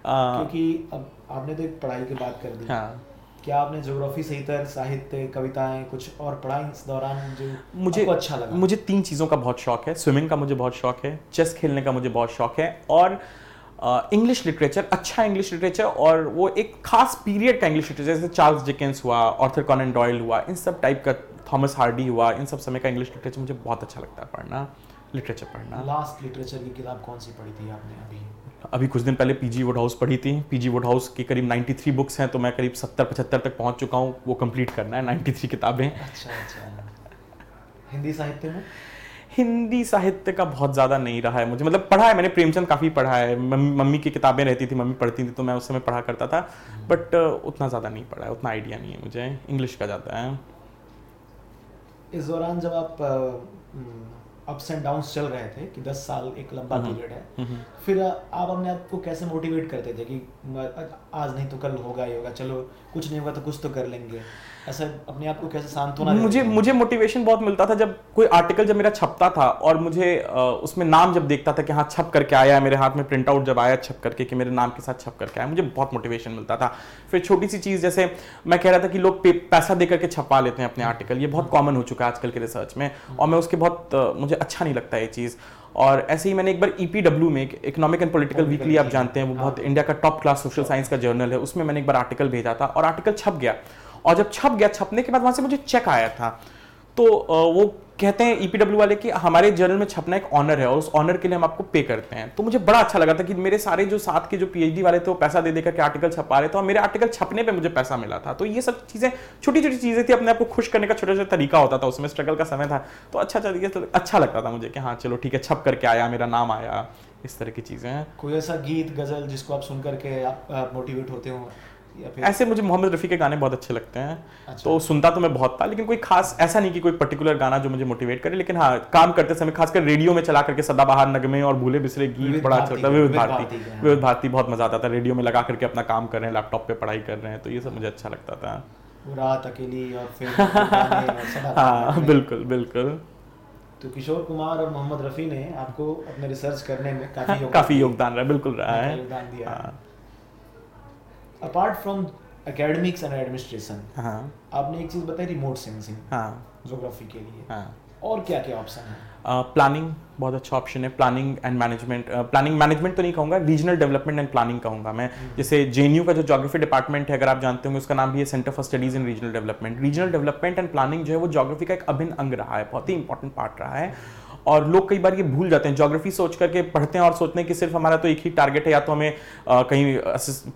क्योंकि अब आपने तो एक पढ़ाई की बात कर दी, हाँ, क्या आपने ज्योग्राफी सहित साहित्य कविताएं कुछ और पढ़ा इस दौरान जो मुझे आपको अच्छा लगा? मुझे 3 चीज़ों का बहुत शौक है। स्विमिंग का मुझे बहुत शौक है, चेस खेलने का मुझे बहुत शौक है, और इंग्लिश लिटरेचर, अच्छा इंग्लिश लिटरेचर, और वो एक खास पीरियड का इंग्लिश लिटरेचर, जैसे चार्ल्स डिकेंस हुआ, आर्थर कॉनन डॉयल हुआ, इन सब टाइप का, थॉमस हार्डी हुआ, इन सब समय का इंग्लिश लिटरेचर मुझे बहुत अच्छा लगता है पढ़ना, लिटरेचर पढ़ना। लास्ट लिटरेचर की किताब कौन सी पढ़ी थी आपने? अभी कुछ दिन पहले पीजी वुडहाउस पढ़ी थी। पीजी वुडहाउस की करीब 93 बुक्स हैं, तो मैं करीब 70-75 तक पहुंच चुका हूं, वो कंप्लीट करना है 93 किताबें। अच्छा। हिंदी साहित्य में? हिंदी साहित्य का बहुत ज़्यादा नहीं रहा है मुझे, मतलब पढ़ा है मैंने, प्रेमचंद काफ़ी पढ़ा है, मम्मी की किताबें रहती थी, मम्मी पढ़ती थी तो मैं उस समय पढ़ा करता था, बट उतना ज़्यादा नहीं पढ़ा है, उतना आइडिया नहीं है मुझे, इंग्लिश का ज़्यादा है। इस दौरान जब आप अप्स एंड डाउन्स चल रहे थे कि 10 साल एक लंबा पीरियड है, फिर आप अपने आप को कैसे मोटिवेट करते थे कि आज नहीं तो कल होगा ही होगा, चलो कुछ नहीं होगा तो कुछ तो कर लेंगे, ऐसा अपने आप को कैसे सांत्वना देते थे? मुझे मोटिवेशन बहुत मिलता था जब कोई आर्टिकल जब मेरा छपता था और मुझे उसमें नाम जब देखता था कि हाँ छप करके आया, मेरे हाथ में प्रिंट आउट जब आया छप करके कि मेरे नाम के साथ छप करके आया, मुझे बहुत मोटिवेशन मिलता था। फिर छोटी सी चीज़, जैसे मैं कह रहा था कि लोग पैसा दे करके छपा लेते हैं अपने आर्टिकल, ये बहुत कॉमन हो चुका है आजकल के रिसर्च में, और मैं उसके बहुत मुझे अच्छा नहीं लगता ये चीज़। और ऐसे ही मैंने एक बार EPW में, इकोनॉमिक एंड पॉलिटिकल वीकली, आप जानते हैं वो बहुत इंडिया का टॉप क्लास सोशल साइंस का जर्नल है, उसमें मैंने एक बार आर्टिकल भेजा था और आर्टिकल छप गया, और जब छप गया, छपने के बाद वहाँ से मुझे चेक आया था, तो वो कहते हैं EPW वाले कि हमारे जर्नल में छपना एक ऑनर है और उस ऑनर के लिए हम आपको पे करते हैं। तो मुझे बड़ा अच्छा लगा था कि मेरे सारे जो साथ के जो PhD वाले थे वो पैसा दे देकर के आर्टिकल छपा रहे थे और मेरे आर्टिकल छपने पे मुझे पैसा मिला था। तो ये सब चीज़ें, छोटी छोटी चीज़ें थी, अपने आप को खुश करने का छोटा छोटा तरीका होता था, उसमें स्ट्रगल का समय था, तो अच्छा लगता था मुझे कि हाँ चलो ठीक है, छप करके आया, मेरा नाम आया, इस तरह की चीज़ें हैं। कोई ऐसा गीत गज़ल जिसको आप सुन करके आप मोटिवेट होते हो? ऐसे मुझे मोहम्मद रफ़ी के गाने बहुत अच्छे लगते हैं। अच्छा। तो सुनता तो मैं बहुत था, लेकिन कोई खास ऐसा नहीं कि कोई पर्टिकुलर गाना जो मुझे मोटिवेट करे, लेकिन हाँ काम करते समय खासकर रेडियो में चला करके सदाबहार नगमे और भूले बिसरे गीत बड़ा अच्छा लगता है। विविध भारती बहुत मजा आता था, रेडियो में लगा करके अपना काम कर रहे हैं, लैपटॉप पे पढ़ाई कर रहे हैं, तो ये सब मुझे अच्छा लगता था। रात अकेली और फिर हाँ बिल्कुल बिल्कुल। तो किशोर कुमार और मोहम्मद रफ़ी ने आपको अपने रिसर्च करने में काफ़ी योगदान रहा, बिल्कुल रहा है, योगदान दिया। Apart from academics and administration, आपने एक चीज़ बताई, रिमोट सेंसिंग ज्योग्राफी के लिए, और क्या क्या ऑप्शन है? प्लानिंग बहुत अच्छा ऑप्शन है, planning and management. Planning management तो नहीं कहूँगा, रीजनल डेवलपमेंट एंड प्लानिंग कहूँगा मैं। जैसे JNU का जो ज्योग्राफी डिपार्टमेंट है, अगर आप जानते होंगे, उसका नाम भी है centre for studies in regional development. Regional development and planning जो है वो ज्योग्राफी का एक अभिन्न अंग रहा है, बहुत ही इंपॉर्टेंट पार्ट रहा है, और लोग कई बार ये भूल जाते हैं, ज्योग्राफी सोच करके पढ़ते हैं और सोचते हैं कि सिर्फ हमारा तो एक ही टारगेट है, या तो हमें कहीं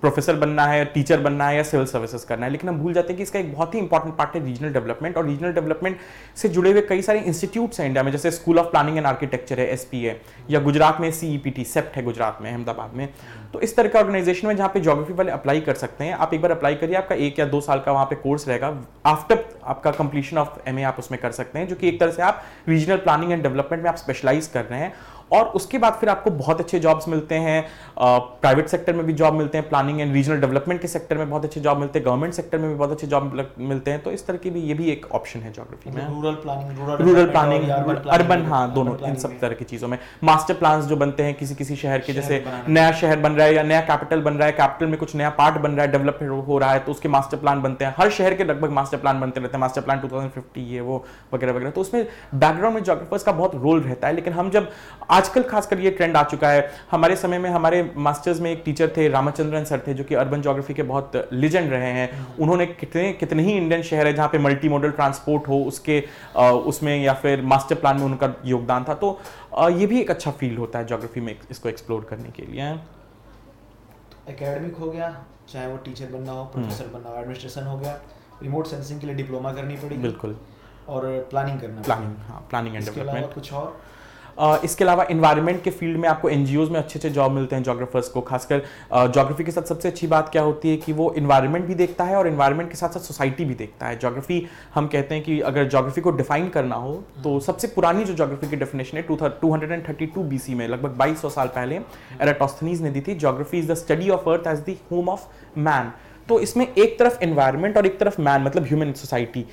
प्रोफेसर बनना है, टीचर बनना है, या सिविल सर्विसेज करना है, लेकिन हम भूल जाते हैं कि इसका एक बहुत ही इंपॉर्टेंट पार्ट है रीजनल डेवलपमेंट। और रीजनल डेवलपमेंट से जुड़े हुए कई सारे इंस्टीट्यूट्स हैं इंडिया में, जैसे school of planning and architecture है, SPA, या गुजरात में CEPT सेप्ट है, गुजरात में अहमदाबाद में। तो इस तरह का ऑर्गेनाइजेशन में जहाँ पे ज्योग्राफी वाले अप्लाई कर सकते हैं। आप एक बार अप्लाई करिए, आपका 1 या 2 साल का वहाँ पे कोर्स रहेगा, आफ्टर आपका कंप्लीशन ऑफ MA आप उसमें कर सकते हैं, जो कि एक तरह से आप रीजनल प्लानिंग एंड डेवलपमेंट में आप स्पेशलाइज कर रहे हैं। और उसके बाद फिर आपको बहुत अच्छे जॉब्स मिलते हैं, प्राइवेट सेक्टर में भी जॉब मिलते हैं, प्लानिंग एंड रीजनल डेवलपमेंट के सेक्टर में बहुत अच्छे जॉब मिलते हैं, गवर्नमेंट सेक्टर में भी बहुत अच्छे जॉब मिलते हैं। तो इस तरह की भी ये भी एक ऑप्शन है ज्योग्राफी में। रूरल प्लानिंग, अर्बन, हाँ, दोनों, इन सब तरह की चीजों में मास्टर प्लान्स जो बनते हैं किसी किसी शहर के, जैसे नया शहर बन रहा है या नया कैपिटल बन रहा है, कैपिटल में कुछ नया पार्ट बन रहा है, डेवलप हो रहा है, तो उसके मास्टर प्लान बनते हैं। हर शहर के लगभग मास्टर प्लान बनते रहते हैं, मास्टर प्लान 2050 ये वो वगैरह वगैरह। तो उसमें बैकग्राउंड में ज्योग्राफर्स का बहुत रोल रहता है। लेकिन हम जब आजकल खासकर ये ट्रेंड आ चुका है, हमारे समय में हमारे मास्टर्स में एक टीचर थे, रामचंद्रन सर थे, जो कि अर्बन ज्योग्राफी के बहुत लेजेंड रहे हैं। उन्होंने कितने ही इंडियन शहर है जहाँ पे मल्टी मॉडल ट्रांसपोर्ट हो, उसके उसमें या फिर मास्टर प्लान में उनका योगदान था। तो ये भी एक अच्छा फील्ड होता है ज्योग्राफी में इसको एक्सप्लोर करने के लिए। एकेडमिक हो गया, चाहे वो टीचर बनना हो, प्रोफेसर बनना हो, एडमिनिस्ट्रेशन हो गया, रिमोट सेंसिंग के लिए डिप्लोमा करनी पड़ेगी, बिल्कुल, और प्लानिंग करना, प्लानिंग एंड डेवलपमेंट। कुछ और इसके अलावा एनवायरनमेंट के फील्ड में आपको एनजीओज में अच्छे अच्छे जॉब मिलते हैं ज्योग्राफर्स को। खासकर ज्योग्राफी के साथ सबसे अच्छी बात क्या होती है कि वो एनवायरनमेंट भी देखता है और एनवायरनमेंट के साथ साथ सोसाइटी भी देखता है। ज्योग्राफी, हम कहते हैं कि अगर ज्योग्राफी को डिफाइन करना हो तो सबसे पुरानी जो ज्योग्राफी की डेफिनेशन है 232 BC में, लगभग 2200 साल पहले एराटोस्थनीज ने दी थी। Geography is the study of earth as the home of man. तो इसमें एक तरफ एनवायरनमेंट और एक तरफ मैन, मतलब ह्यूमन सोसाइटी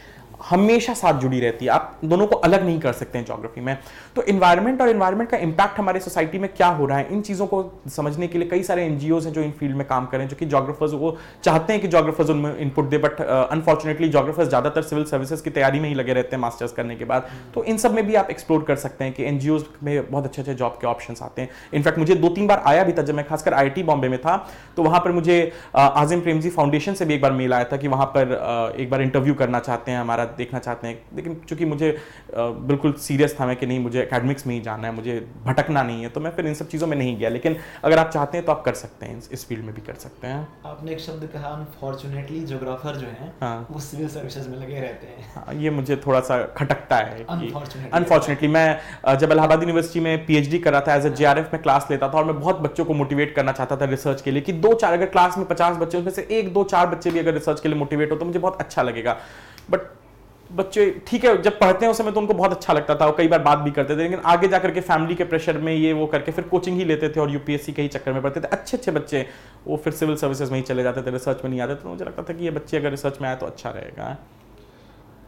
हमेशा साथ जुड़ी रहती है, आप दोनों को अलग नहीं कर सकते हैं ज्योग्राफी में। तो एनवायरनमेंट और एनवायरनमेंट का इंपैक्ट हमारे सोसाइटी में क्या हो रहा है, इन चीज़ों को समझने के लिए कई सारे एनजीओज हैं जो इन फील्ड में काम करें, जो कि ज्योग्राफर्स को चाहते हैं कि ज्योग्राफर्स उनमें इनपुट दे। बट अनफॉर्चुनेटली ज्योग्राफर्स ज़्यादातर सिविल सर्विसेज की तैयारी में ही लगे रहते हैं मास्टर्स करने के बाद। तो इन सब में भी आप एक्सप्लोर कर सकते हैं कि एनजीओज में बहुत अच्छे अच्छे जॉब के ऑप्शन आते हैं। इनफैक्ट मुझे 2-3 बार आया भी था, जब मैं खासकर IIT बॉम्बे में था, तो वहाँ पर मुझे आजिम प्रेमजी फाउंडेशन से भी एक बार मेल आया था कि वहाँ पर एक बार इंटरव्यू करना चाहते हैं, हमारा देखना चाहते हैं। लेकिन चूंकि मुझे बिल्कुल सीरियस था मैं कि नहीं, मुझे एकेडमिक्स में ही जाना है, मुझे भटकना नहीं है, तो मैं फिर इन सब चीज़ों में नहीं गया। लेकिन अगर आप चाहते हैं तो आप कर सकते हैं, इस फील्ड में भी कर सकते हैं। आपने एक शब्द कहा अनफॉर्चुनेटली, ज्योग्राफर जो हैं, हाँ, वो सिविल सर्विसेज में लगे रहते हैं। हाँ, ये मुझे थोड़ा सा खटकता है। अनफॉर्चुनेटली मैं जब इलाहाबाद यूनिवर्सिटी में PhD कर रहा था, एज ए JRF में क्लास लेता था, और मैं बहुत बच्चों को मोटिवेट करना चाहता था रिसर्च के लिए कि 2-4, अगर क्लास में 50 बच्चे उसमें से 1-2-4 बच्चे भी अगर रिसर्च के लिए मोटिवेट हो तो मुझे बहुत अच्छा लगेगा। बट बच्चे ठीक है, जब पढ़ते हैं उस समय तो उनको बहुत अच्छा लगता था, और कई बार बात भी करते थे, लेकिन आगे जाकर के फैमिली के प्रेशर में ये वो करके फिर कोचिंग ही लेते थे और UPSC के ही चक्कर में पढ़ते थे। अच्छे अच्छे बच्चे वो फिर सिविल सर्विसेज में ही चले जाते थे, रिसर्च में नहीं आते। तो मुझे लगता था कि ये बच्चे अगर रिसर्च में आए तो अच्छा रहेगा।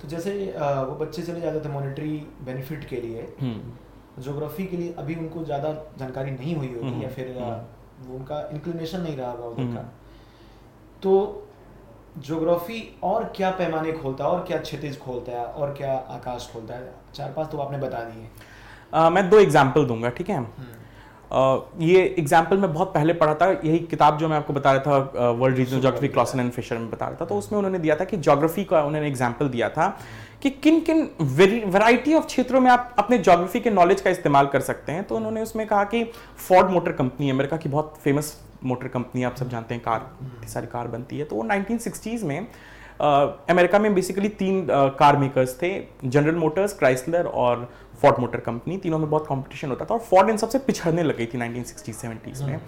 तो जैसे वो बच्चे चले जाते थे मॉनेटरी बेनिफिट के लिए, ज्योग्राफी के लिए अभी उनको ज़्यादा जानकारी नहीं हुई होगी, या फिर वो उनका इंक्लिनेशन नहीं रहा होगा उधर का, तो ज्योग्राफी और क्या पैमाने खोलता है, और क्या क्षितिज खोलता है, और क्या आकाश खोलता है? 4-5 तो आपने बता दिए। मैं 2 एग्जाम्पल दूंगा, ठीक है। ये एग्जाम्पल मैं बहुत पहले पढ़ा था, यही किताब जो मैं आपको बता रहा था, world regional geography, Clawson and Fisher में बता रहा था। तो उसमें उन्होंने दिया था कि ज्योग्राफी का उन्होंने एग्जाम्पल दिया था कि किन किन वैरायटी ऑफ क्षेत्रों में आप अपने ज्योग्राफी के नॉलेज का इस्तेमाल कर सकते हैं। तो उन्होंने उसमें कहा कि फोर्ड मोटर कंपनी, अमेरिका की बहुत फेमस मोटर कंपनी, आप सब जानते हैं, कार, सारी कार बनती है। तो वो 1960s में अमेरिका में बेसिकली 3 कार मेकर्स थे, जनरल मोटर्स, क्राइसलर और फोर्ड मोटर कंपनी। तीनों में बहुत कंपटीशन होता था, और फोर्ड इन सबसे पिछड़ने लग गई थी 1960-70s में।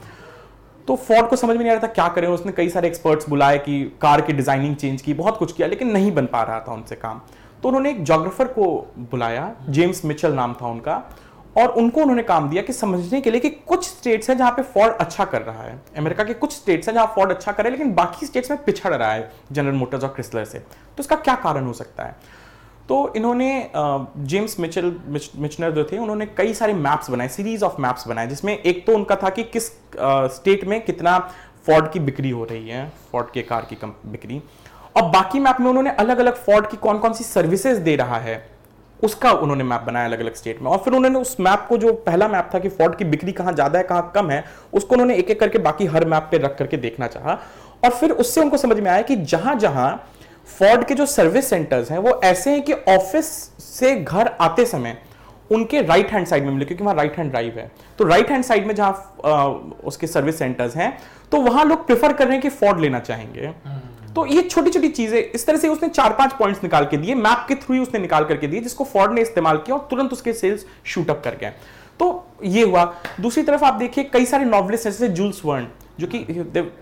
तो फोर्ड को समझ में नहीं आ रहा था क्या करें। उसने कई सारे एक्सपर्ट्स बुलाए कि कार की डिजाइनिंग चेंज की, बहुत कुछ किया, लेकिन नहीं बन पा रहा था उनसे काम। तो उन्होंने एक ज्योग्राफर को बुलाया, जेम्स मिचेल नाम था उनका, और उनको उन्होंने काम दिया कि समझने के लिए कि कुछ स्टेट्स हैं जहां पे फोर्ड अच्छा कर रहा है, अमेरिका के कुछ स्टेट्स हैं जहां फोर्ड अच्छा कर रहा है, लेकिन बाकी स्टेट्स में पिछड़ रहा है जनरल मोटर्स और क्रिसलर से। तो इसका क्या कारण हो सकता है? तो इन्होंने जेम्स मिचनर जो थे, उन्होंने कई सारे मैप्स बनाए, सीरीज ऑफ मैप्स बनाए, जिसमें एक तो उनका था कि किस स्टेट में कितना फोर्ड की बिक्री हो रही है, फोर्ड के कार की बिक्री, और बाकी मैप में उन्होंने अलग अलग फोर्ड की कौन कौन सी सर्विसेज दे रहा है उसका उन्होंने मैप बनाया अलग अलग स्टेट में। और फिर उन्होंने उस मैप को, जो पहला मैप था कि फोर्ड की बिक्री कहां ज्यादा है कहां कम है, उसको उन्होंने एक एक करके बाकी हर मैप पे रख करके देखना चाहा। और फिर उससे उनको समझ में आया कि जहां जहां फोर्ड के जो सर्विस सेंटर्स हैं वो ऐसे हैं कि ऑफिस से घर आते समय उनके राइट हैंड साइड में मिले, क्योंकि वहां राइट हैंड ड्राइव है। तो राइट हैंड साइड में जहां उसके सर्विस सेंटर्स हैं, तो वहां लोग प्रेफर कर रहे हैं कि फोर्ड लेना चाहेंगे। तो ये छोटी छोटी चीजें, इस तरह से उसने 4-5 पॉइंट्स निकाल के दिए, मैप के थ्रू ही उसने निकाल करके दिए, जिसको फोर्ड ने इस्तेमाल किया और तुरंत उसके सेल्स शूट अप कर गए। तो ये हुआ। दूसरी तरफ आप देखिए कई सारे नॉवलिस्ट जैसे जूल्स वर्न, जो कि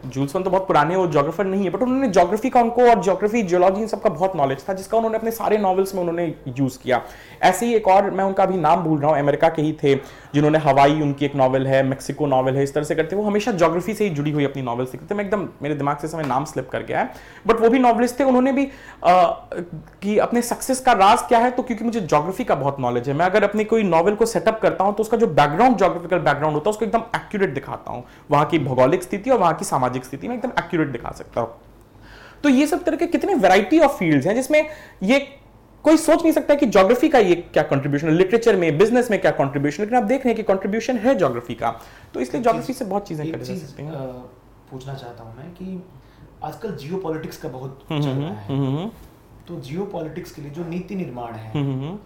जूल्स वर्न तो बहुत पुराने और ज्योग्राफर नहीं है, बट उन्होंने ज्योग्राफी का उनको और ज्योग्राफी जियोलॉजी इन सब का बहुत नॉलेज था, जिसका उन्होंने अपने सारे नॉवेल्स में उन्होंने यूज किया। ऐसे ही एक और, मैं उनका अभी नाम भूल रहा हूँ, अमेरिका के ही थे जिन्होंने हवाई, उनकी एक नॉवल है, मेक्सिको नॉवल है, इस तरह से करते वो हमेशा ज्योग्राफी से ही जुड़ी हुई अपनी नॉवेल्स लिखते थे। मैं एकदम, मेरे दिमाग से समय नाम स्लिप कर गया है, बट वो भी नॉवलिस्ट थे। उन्होंने भी कि अपने सक्सेस का राज क्या है, तो क्योंकि मुझे ज्योग्राफी का बहुत नॉलेज है, मैं अगर अपनी कोई नॉवल को सेटअप करता हूं तो उसका जो बैकग्राउंड, ज्योग्राफिकल बैकग्राउंड होता है, उसको एकदम एक्यूरेट दिखाता हूं, वहां की भौगोलिक स्थिति और वहां की सामाजिक स्थिति में एकदम एक्यूरेट दिखा सकता हूं। तो ये सब तरह के कितने वैरायटी ऑफ फील्ड्स हैं जिसमें ये कोई सोच नहीं सकता कि ज्योग्राफी का ये क्या कंट्रीब्यूशन है, लिटरेचर में, बिजनेस में क्या कंट्रीब्यूशन, लेकिन आप देख रहे हैं कि कंट्रीब्यूशन है ज्योग्राफी का। तो इसलिए ज्योग्राफी से बहुत चीजें करी जा सकती हैं। पूछना चाहता हूं मैं कि आजकल जियोपॉलिटिक्स का बहुत चल रहा है, तो जियोपॉलिटिक्स के लिए जो नीति निर्माण है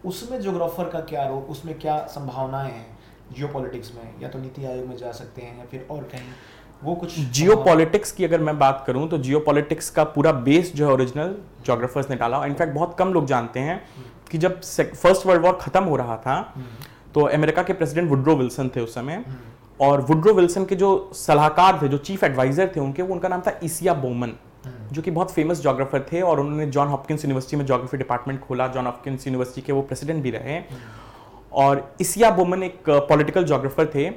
उसमें ज्योग्राफर का क्या रोल, उसमें क्या संभावनाएं हैं जियोपॉलिटिक्स में? या तो नीति आयोग में जा सकते हैं या फिर और कहीं, वो कुछ। जियोपॉलिटिक्स की अगर मैं बात करूं तो जियोपॉलिटिक्स का पूरा बेस जो है ओरिजिनल ज्योग्राफर्स ने डाला। इनफैक्ट बहुत कम लोग जानते हैं कि जब फर्स्ट वर्ल्ड वॉर खत्म हो रहा था तो अमेरिका के प्रेसिडेंट वुड्रो विल्सन थे उस समय, और वुड्रो विल्सन के जो सलाहकार थे, जो चीफ एडवाइजर थे उनके, वो उनका नाम था इसिया बोमन, जो कि बहुत फेमस ज्योग्राफर थे, और उन्होंने जॉन हॉपकिंस यूनिवर्सिटी में ज्योग्राफी डिपार्टमेंट खोला। जॉन हॉपकिंस यूनिवर्सिटी के वो प्रेसिडेंट भी रहे, और इसिया बोमन एक पॉलिटिकल ज्योग्राफर थे,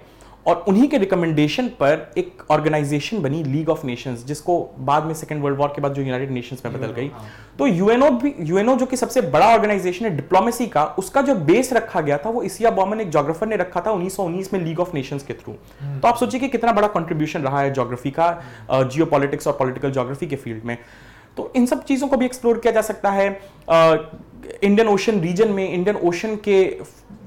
और उन्हीं के रिकमेंडेशन पर एक ऑर्गेनाइजेशन बनी लीग ऑफ नेशंस, जिसको बाद में सेकेंड वर्ल्ड वॉर के बाद जो यूनाइटेड नेशंस में बदल गई। तो यूएनओ जो कि सबसे बड़ा ऑर्गेनाइजेशन है डिप्लोमेसी का, उसका जो बेस रखा गया था वो इसिया बोमन एक ज्योग्राफर ने रखा था 1919 में लीग ऑफ नेशंस के थ्रू। तो आप सोचिए कि कितना बड़ा कंट्रीब्यूशन रहा है ज्योग्राफी का जियोपॉलिटिक्स और पॉलिटिकल ज्योग्राफी के फील्ड में। तो इन सब चीजों को भी एक्सप्लोर किया जा सकता है। इंडियन ओशन रीजन में इंडियन ओशन के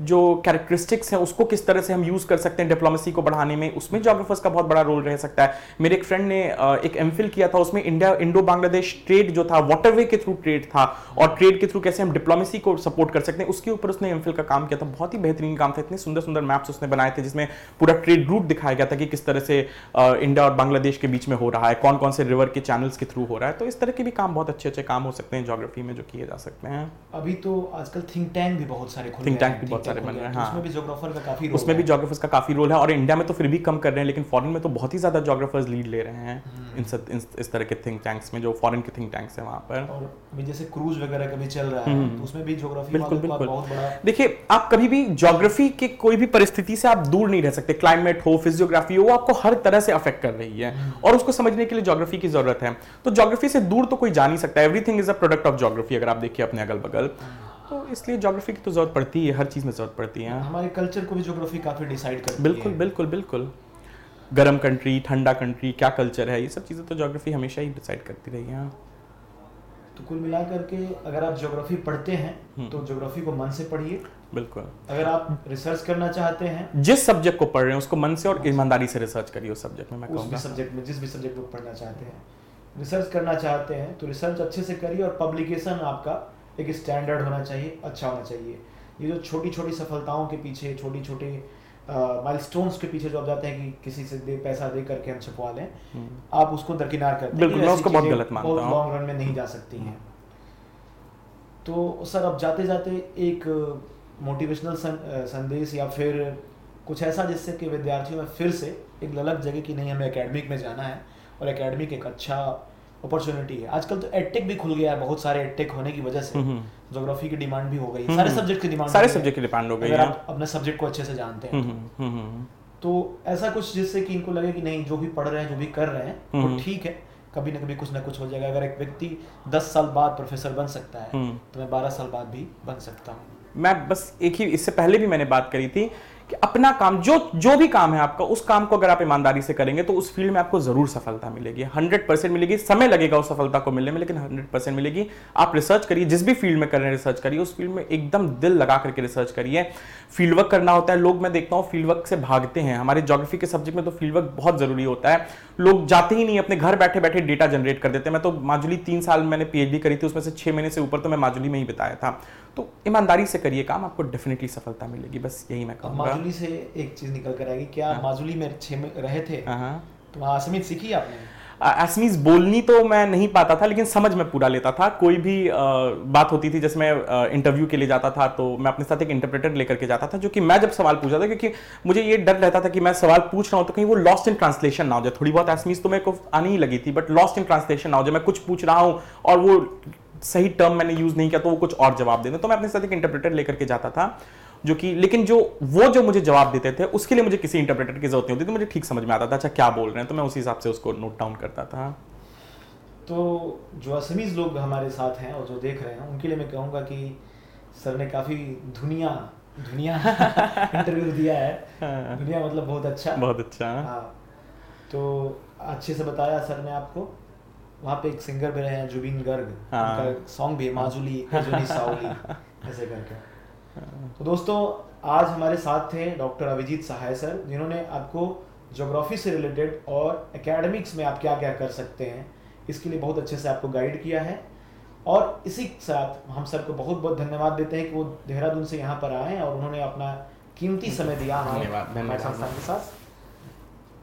जो कैरेक्टरिस्टिक्स हैं उसको किस तरह से हम यूज कर सकते हैं डिप्लोमेसी को बढ़ाने में, उसमें ज्योग्राफर्स का बहुत बड़ा रोल रह सकता है। मेरे एक फ्रेंड ने एक एमफिल किया था, उसमें इंडो बांग्लादेश ट्रेड जो था, वाटरवे के थ्रू ट्रेड था, और ट्रेड के थ्रू कैसे हम डिप्लोमेसी को सपोर्ट कर सकते हैं, उसके ऊपर उसने एमफिल का काम किया था। बहुत ही बेहतरीन काम था, इतने सुंदर सुंदर मैप्स उसने बनाए थे जिसमें पूरा ट्रेड रूट दिखाया गया था कि किस तरह से इंडिया और बांग्लादेश के बीच में हो रहा है, कौन कौन से रिवर के चैनल्स के थ्रू हो रहा है। तो इस तरह के भी काम, बहुत अच्छे अच्छे काम हो सकते हैं ज्योग्राफी में जो किए जा सकते हैं। अभी तो आजकल थिंक टैंक भी बहुत सारे खुल गए हैं, थिंक टैंक भी बहुत सारे बन रहे हैं, हाँ, उसमें भी ज्योग्राफर का काफी रोल उसमें भी ज्योग्राफर्स का काफी रोल है, और इंडिया में तो फिर भी कम कर रहे हैं, लेकिन फॉरेन में तो बहुत ही ज्यादा ज्योग्राफर्स लीड ले रहे हैं इस तरह के थिंक टैंक्स में, जो फॉरेन के थिंक टैंक्स हैं वहां पर। और अभी जैसे क्रूज वगैरह का भी चल रहा है, तो उसमें भी ज्योग्राफी बिल्कुल बिल्कुल बहुत बड़ा। देखिए, आप कभी भी ज्योग्राफी के कोई भी परिस्थिति से आप दूर नहीं रह सकते। क्लाइमेट हो, फिजियोग्राफी हो, आपको हर तरह से अफेक्ट कर रही है, और उसको समझने के लिए ज्योग्राफी की जरूरत है। तो ज्योग्राफी से दूर तो कोई जा नहीं सकता। Everything is a product of geography, अगर आप देखिए अपने अगल बगल। तो इसलिए ज्योग्राफी की तो जरूरत पड़ती है, हर चीज में जरूरत पड़ती है। हमारे कल्चर को भी ज्योग्राफी काफी डिसाइड करती है। बिल्कुल बिल्कुल बिल्कुल। गर्म कंट्री, ठंडा कंट्री, क्या कल्चर है, ये सब चीजें तो ज्योग्राफी हमेशा ही डिसाइड करती रही है। तो कुल मिलाकर के अगर आप ज्योग्राफी पढ़ते हैं तो ज्योग्राफी को मन से पढ़िए। बिल्कुल। अगर आप रिसर्च करना चाहते हैं, जिस सब्जेक्ट को पढ़ रहे हैं उसको मन से और ईमानदारी से रिसर्च करिए उस सब्जेक्ट में। मैं कहूँगा सब्जेक्ट में, जिस भी सब्जेक्ट को पढ़ना चाहते हैं, रिसर्च करना चाहते हैं तो रिसर्च अच्छे से करिए, और पब्लिकेशन आपका एक स्टैंडर्ड होना चाहिए, अच्छा होना चाहिए। ये जो छोटी छोटी सफलताओं के पीछे, छोटी छोटी माइलस्टोन्स के पीछे जो आप जाते हैं कि किसी से पैसा दे करके हम छपवा लें, आप उसको दरकिनार करते हैं। बिल्कुल, मैं उसको बहुत गलत मानता हूं। बहुत लॉन्ग रन में नहीं जा सकती हैं। तो सर, अब जाते जाते एक मोटिवेशनल संदेश या फिर कुछ ऐसा जिससे कि विद्यार्थियों में फिर से एक ललक जगे कि नहीं, हमें एकेडमिक में जाना है, और एकेडमिक एक अच्छा अपॉर्चुनिटी है। आजकल तो एडटेक भी खुल गया है, बहुत सारे एडटेक होने की वजह से ज्योग्राफी की डिमांड भी हो गई है, सारे सब्जेक्ट की डिमांड हो गई है, आप अपने सब्जेक्ट को अच्छे से जानते हैं। तो ऐसा कुछ जिससे कि इनको लगे कि नहीं, जो भी पढ़ रहे हैं, जो भी कर रहे हैं, वो ठीक है, कभी ना कभी कुछ ना कुछ हो जाएगा। अगर एक व्यक्ति 10 साल बाद प्रोफेसर बन सकता है, तो मैं 12 साल बाद भी बन सकता हूँ। मैं बस एक ही, इससे पहले भी मैंने बात करी थी कि अपना काम, जो भी काम है आपका, उस काम को अगर आप ईमानदारी से करेंगे तो उस फील्ड में आपको जरूर सफलता मिलेगी, 100% मिलेगी। समय लगेगा उस सफलता को मिलने में, लेकिन 100% मिलेगी। आप रिसर्च करिए, जिस भी फील्ड में कर रहे हैं रिसर्च करिए, उस फील्ड में एकदम दिल लगा करके रिसर्च करिए। फील्ड वर्क करना होता है, लोग, मैं देखता हूँ फील्ड वर्क से भागते हैं। हमारे ज्योग्राफी के सब्जेक्ट में तो फील्ड वर्क बहुत जरूरी होता है, लोग जाते ही नहीं, अपने घर बैठे बैठे डेटा जनरेट कर देते हैं। मैं तो माजुली 3 साल मैंने पीएचडी करी थी, उसमें से 6 महीने से ऊपर तो मैं माजुली में ही बिताया था। तो ईमानदारी से करिए काम, आपको डेफिनेटली सफलता मिलेगी, बस यही मैं कहूँगा। माजुली से एक चीज निकल कर आएगी, क्या माजुली में 6 में रहे थे तो वहाँ असमियत सीखी आपने? असमीज बोलनी तो मैं नहीं पाता था, लेकिन समझ में पूरा लेता था। कोई भी बात होती थी, जैसे मैं इंटरव्यू के लिए जाता था तो मैं अपने साथ एक इंटरप्रेटर लेकर के जाता था, जो कि मैं जब सवाल पूछा था, क्योंकि मुझे ये डर रहता था कि मैं सवाल पूछ रहा हूँ तो कहीं वो लॉस्ट इन ट्रांसलेशन ना हो जाए। थोड़ी बहुत असमीज तो मेरे को आनी ही लगी थी, बट लॉस्ट इन ट्रांसलेशन ना हो जाए, मैं कुछ पूछ रहा हूँ और वो सही टर्म मैंने यूज नहीं किया तो वो कुछ और जवाब दे दें। तो मैं अपने साथ एक इंटरप्रेटर लेकर के जाता था, जो कि लेकिन जो मुझे जवाब देते थे उसके लिए मुझे किसी इंटरप्रेटर की जरूरत नहीं होती थी। मुझे ठीक समझ में आता था अच्छा क्या बोल रहे हैं, तो मैं उसी हिसाब से उसको नोट डाउन करता था। तो जो असमीज लोग हमारे साथ हैं और जो देख रहे हैं उनके लिए मैं कहूँगा कि सर ने काफ़ी दुनिया इंटरव्यू दिया है। दुनिया मतलब बहुत अच्छा, बहुत अच्छा। हाँ, तो अच्छे से बताया सर ने आपको। वहाँ पे एक सिंगर भी रहे हैं जुबिन गर्ग, हाँ। उनका सॉन्ग भी है माजुली एजुनी साउली ऐसे करके। तो दोस्तों आज हमारे साथ थे डॉक्टर अभिजीत सहाय सर, जिन्होंने आपको ज्योग्राफी से रिलेटेड और एकेडमिक्स में आप क्या क्या कर सकते हैं इसके लिए बहुत अच्छे से आपको गाइड किया है। और इसी के साथ हम सर को बहुत बहुत धन्यवाद देते हैं कि वो देहरादून से यहाँ पर आए और उन्होंने अपना कीमती समय दिया हमारे संस्थान के साथ।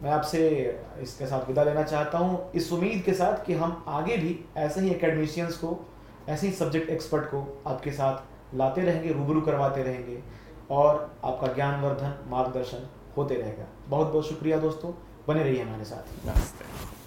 मैं आपसे इसके साथ विदा लेना चाहता हूँ, इस उम्मीद के साथ कि हम आगे भी ऐसे ही एकेडमिशियंस को, ऐसे ही सब्जेक्ट एक्सपर्ट को आपके साथ लाते रहेंगे, रूबरू करवाते रहेंगे और आपका ज्ञानवर्धन मार्गदर्शन होते रहेगा। बहुत बहुत शुक्रिया दोस्तों, बने रहिए हमारे साथ। नमस्ते।